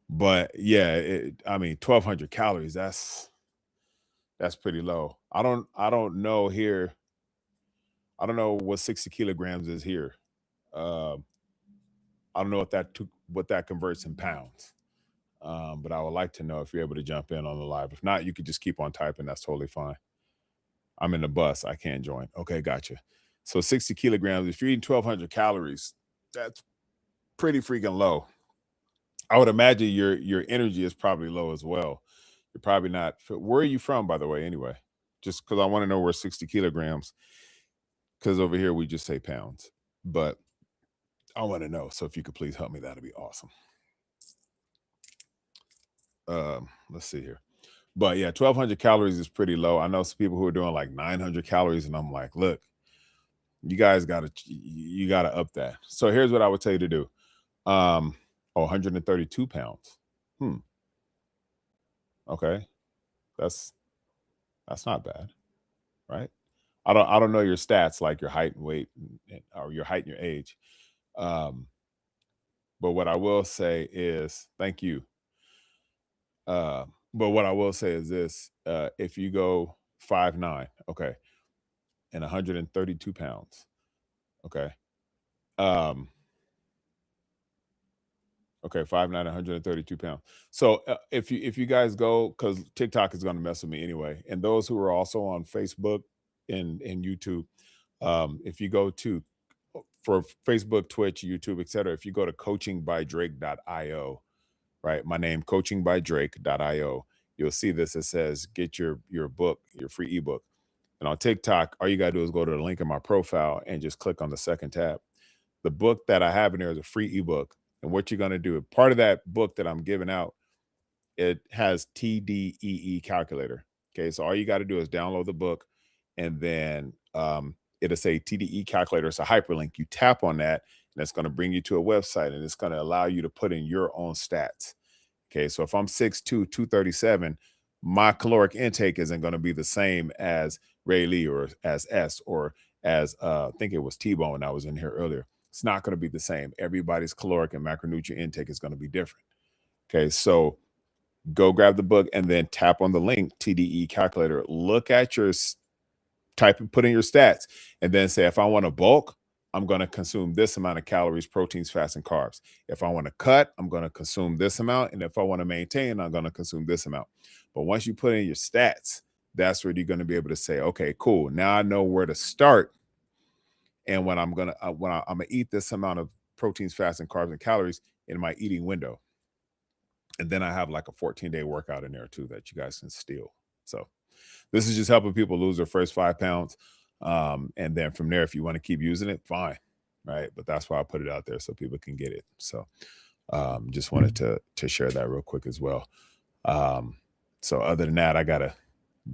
but yeah, I mean 1,200 calories. That's pretty low. I don't know here. I don't know what 60 kilograms is here. Um, I don't know what that converts in pounds. But I would like to know if you're able to jump in on the live. If not, you could just keep on typing. That's totally fine. I'm in the bus. I can't join. Okay, gotcha. So 60 kilograms. If you're eating 1,200 calories, that's pretty freaking low. I would imagine your energy is probably low as well. You're probably not. Where are you from, by the way? Anyway, just because I want to know where 60 kilograms. Because over here we just say pounds, but I want to know. So if you could please help me, that'd be awesome. Let's see here. But yeah, 1,200 calories is pretty low. I know some people who are doing like 900 calories, and I'm like, look, you gotta up that. So here's what I would tell you to do. 132 pounds. Hmm. Okay, that's that's not bad, right? I don't know your stats like your height and weight, or your height and your age. Um, but what I will say is thank you. But what I will say is this: if you go 5'9", okay, and 132 pounds, okay, um, okay, 5'9", 132 pounds. So if you guys go, because TikTok is going to mess with me anyway, and those who are also on Facebook and YouTube, if you go to for Facebook, Twitch, YouTube, etc., if you go to coachingbydrake.io, right? My name, coachingbydrake.io. You'll see this. It says get your book, your free ebook. And on TikTok, all you gotta do is go to the link in my profile and just click on the second tab. The book that I have in there is a free ebook. And what you're gonna do, part of that book that I'm giving out, it has TDEE calculator. Okay, so all you got to do is download the book, and then it'll say TDE calculator. It's a hyperlink. You tap on that, and it's going to bring you to a website, and it's going to allow you to put in your own stats. Okay, so if I'm 6'2", 237, my caloric intake isn't going to be the same as Ray Lee or as S or as I think it was T-Bone I was in here earlier. It's not going to be the same. Everybody's caloric and macronutrient intake is going to be different. Okay, so go grab the book and then tap on the link TDE calculator. Look at your type and put in your stats, and then say, if I want to bulk, I'm going to consume this amount of calories, proteins, fats, and carbs. If I want to cut, I'm going to consume this amount. And if I want to maintain, I'm going to consume this amount. But once you put in your stats, that's where you're going to be able to say, okay, cool. Now I know where to start. And when I'm going to eat this amount of proteins, fats, and carbs and calories in my eating window. And then I have like a 14-day workout in there too that you guys can steal. So this is just helping people lose their first 5 pounds. And then from there, if you want to keep using it, fine. Right. But that's why I put it out there so people can get it. So just wanted to share that real quick as well. So other than that, I got to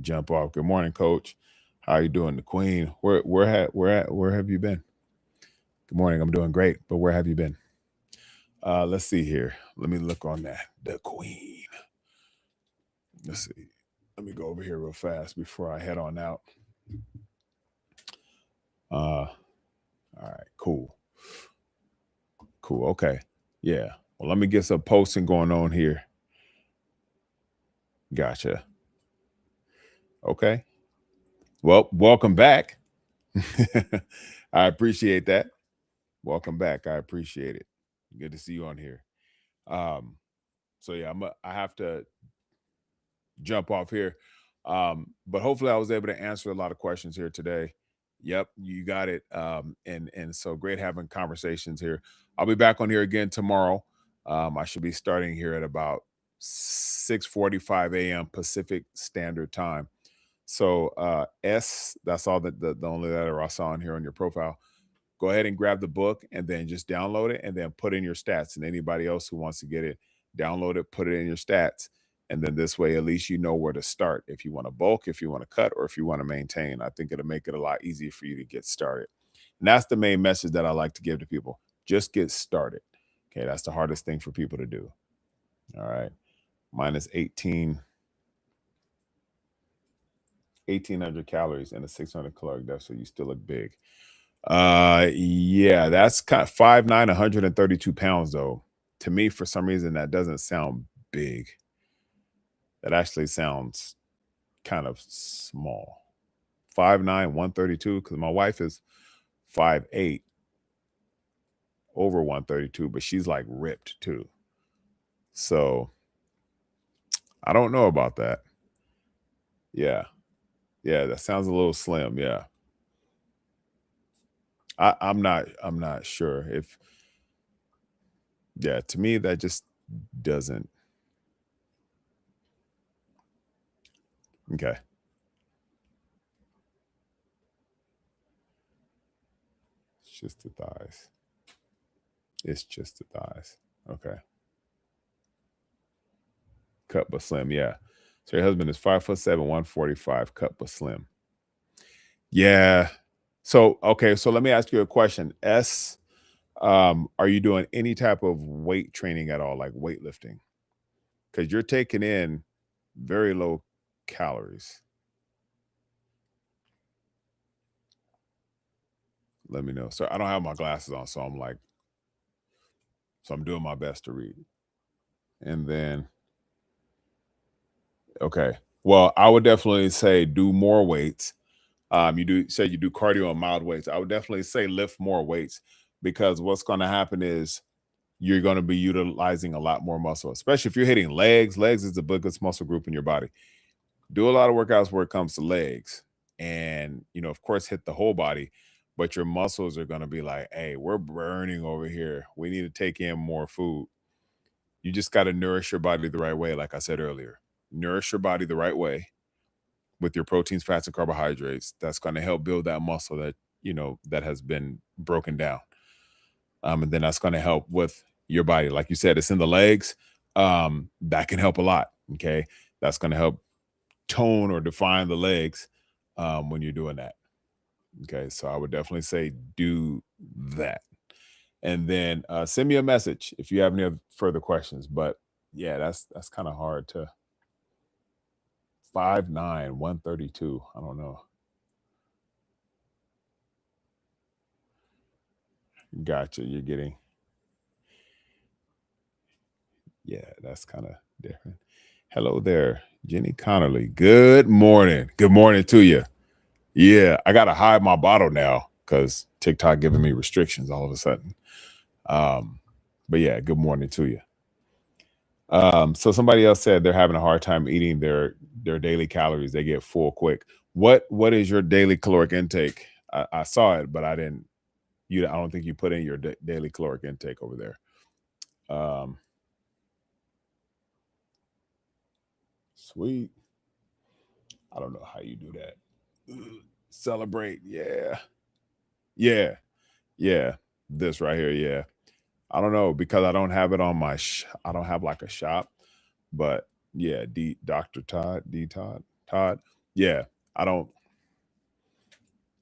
jump off. Good morning, Coach. How are you doing? The Queen. Where have you been? Good morning. I'm doing great. But where have you been? Let's see here. Let me look on that. The Queen. Let's see. Let me go over here real fast before I head on out. All right, cool. Cool. Okay. Yeah. Well, let me get some posting going on here. Gotcha. Okay. Well, welcome back. I appreciate that. Welcome back. I appreciate it. Good to see you on here. Um, so yeah, I have to jump off here. But hopefully I was able to answer a lot of questions here today. Yep, you got it. And so great having conversations here. I'll be back on here again tomorrow. I should be starting here at about 6:45 a.m. Pacific Standard Time. So S, that's all the only letter I saw in here on your profile. Go ahead and grab the book and then just download it and then put in your stats. And anybody else who wants to get it, download it, put it in your stats. And then this way, at least you know where to start. If you want to bulk, if you want to cut, or if you want to maintain, I think it'll make it a lot easier for you to get started. And that's the main message that I like to give to people. Just get started. Okay, that's the hardest thing for people to do. All right. Minus 1,800 calories and a 600 caloric deficit. You still look big. Yeah, that's kind of 5'9", 132 pounds though. To me, for some reason, that doesn't sound big. That actually sounds kind of small. 5'9", 132, because my wife is 5'8", over 132, but she's like ripped too. So I don't know about that. Yeah. Yeah, that sounds a little slim. Yeah. I'm not sure if, yeah, to me that just doesn't. Okay. It's just the thighs. It's just the thighs. Okay. Cut but slim. Yeah. So your husband is 5'7", 145, cut but slim. Yeah. So okay. So let me ask you a question. S, are you doing any type of weight training at all, like weightlifting? Because you're taking in very low calories. Let me know. So I don't have my glasses on, so I'm doing my best to read. And then, okay. Well, I would definitely say do more weights. You do cardio and mild weights. I would definitely say lift more weights, because what's going to happen is you're going to be utilizing a lot more muscle, especially if you're hitting legs. Legs is the biggest muscle group in your body. Do a lot of workouts where it comes to legs, and of course, hit the whole body, but your muscles are going to be like, hey, we're burning over here. We need to take in more food. You just got to nourish your body the right way. Like I said earlier, nourish your body the right way with your proteins, fats, and carbohydrates. That's going to help build that muscle that has been broken down. And then that's going to help with your body. Like you said, it's in the legs. That can help a lot. Okay. That's going to help tone or define the legs when you're doing that. Okay. So I would definitely say do that. And then send me a message if you have any further questions. But yeah, that's kind of hard to 5'9", 132. I don't know. Gotcha. You're getting, yeah, that's kind of different. Hello there, Jenny Connerly. Good morning. Good morning to you. Yeah, I got to hide my bottle now because TikTok giving me restrictions all of a sudden. But yeah, good morning to you. So somebody else said they're having a hard time eating their daily calories. They get full quick. What is your daily caloric intake? I saw it, but I didn't. I don't think you put in your daily caloric intake over there. Sweet. I don't know how you do that. Celebrate. Yeah. Yeah. Yeah. This right here. Yeah. I don't know, because I don't have it on my I don't have like a shop, but yeah, Dr. Todd, Todd. Yeah. I don't.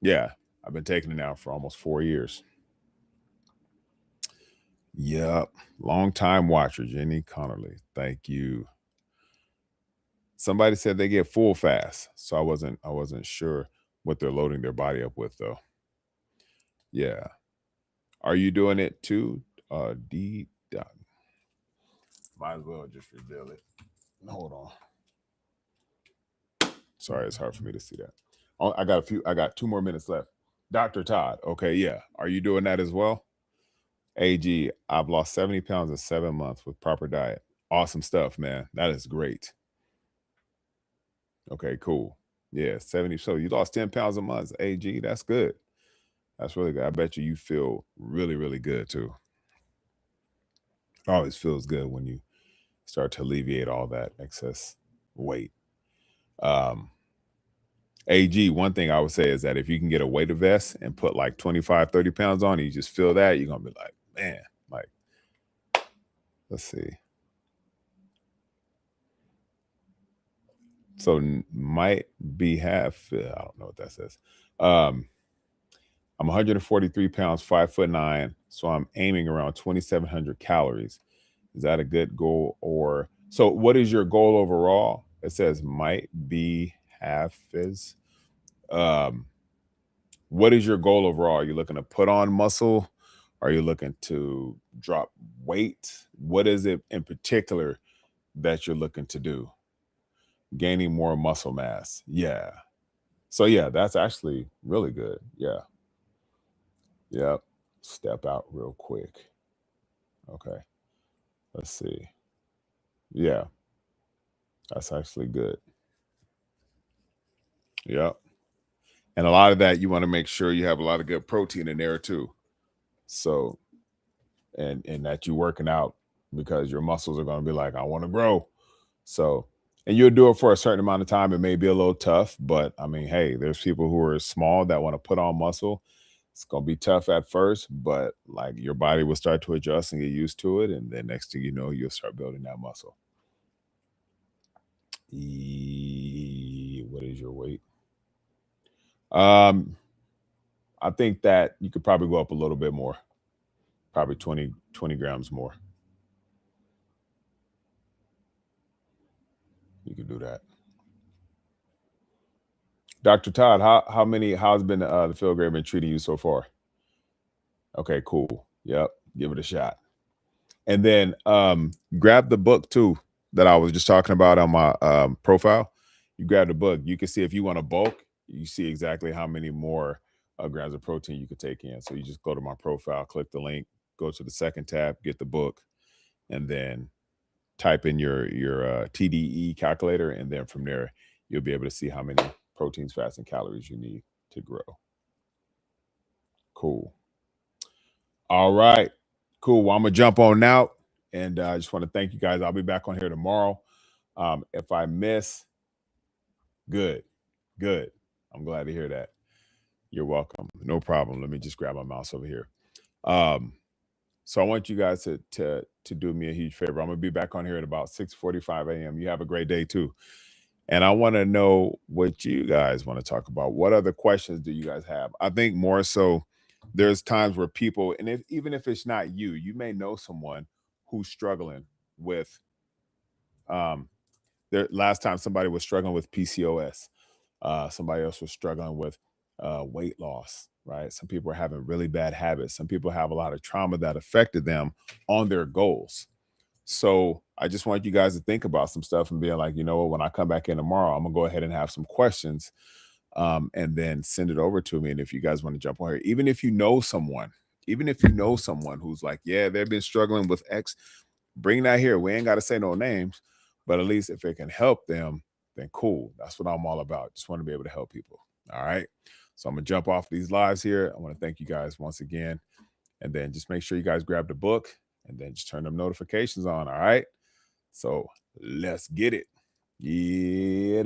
Yeah. I've been taking it now for almost 4 years. Yep. Long time watcher, Jenny Connerly. Thank you. Somebody said they get full fast, so I wasn't sure what they're loading their body up with though. Yeah. Are you doing it too? D dot. Might as well just reveal it. Hold on. Sorry, it's hard for me to see that. Oh, I got 2 more minutes left. Dr. Todd. Okay, yeah. Are you doing that as well? AG, I've lost 70 pounds in 7 months with proper diet. Awesome stuff, man. That is great. Okay, cool. Yeah, 70. So you lost 10 pounds a month, AG. That's good. That's really good. I bet you feel really, really good too. Always feels good when you start to alleviate all that excess weight. AG, one thing I would say is that if you can get a weighted vest and put like 25, 30 pounds on, and you just feel that, you're going to be like, man, like, let's see. So might be half, I don't know what that says. I'm 143 pounds, 5'9", so I'm aiming around 2,700 calories. Is that a good goal? Or so what is your goal overall? It says might be half is. What is your goal overall? Are you looking to put on muscle? Are you looking to drop weight? What is it in particular that you're looking to do? Gaining more muscle mass. Yeah. So yeah, that's actually really good. Yeah. Yep. Step out real quick. Okay. Let's see. Yeah. That's actually good. Yep. And a lot of that, you want to make sure you have a lot of good protein in there too. So, and that you're working out because your muscles are going to be like, I want to grow. So, and you'll do it for a certain amount of time. It may be a little tough, but I mean, hey, there's people who are small that want to put on muscle. It's going to be tough at first, but like your body will start to adjust and get used to it. And then next thing you know, you'll start building that muscle. What is your weight? I think that you could probably go up a little bit more, probably 20 grams more. You could do that. Dr. Todd, how's been the field grade been treating you so far? Okay, cool. Yep, give it a shot. And then grab the book too that I was just talking about on my profile. You grab the book. You can see if you want to bulk, you see exactly how many more grams of protein you could take in. So you just go to my profile, click the link, go to the second tab, get the book, and then type in your TDE calculator, and then from there you'll be able to see how many proteins, fats, and calories you need to grow. Cool. All right. Cool. Well, I'm gonna jump on now, and I just want to thank you guys. I'll be back on here tomorrow. If I miss, good. I'm glad to hear that. You're welcome. No problem. Let me just grab my mouse over here. So I want you guys to do me a huge favor. I'm gonna be back on here at about 6:45 a.m. You have a great day too. And I want to know what you guys want to talk about. What other questions do you guys have? I think more so there's times where people, and even if it's not you, you may know someone who's struggling with last time somebody was struggling with PCOS. Somebody else was struggling with weight loss, right? Some people are having really bad habits. Some people have a lot of trauma that affected them on their goals. So I just want you guys to think about some stuff and being like, you know what, when I come back in tomorrow, I'm gonna go ahead and have some questions and then send it over to me. And if you guys want to jump on here, even if you know someone who's like, yeah, they've been struggling with X, bring that here. We ain't got to say no names, but at least if it can help them, then cool. That's what I'm all about. Just want to be able to help people. All right. So I'm gonna jump off these lives here. I want to thank you guys once again. And then just make sure you guys grab the book and then just turn them notifications on. All right. So let's get it. Yeah.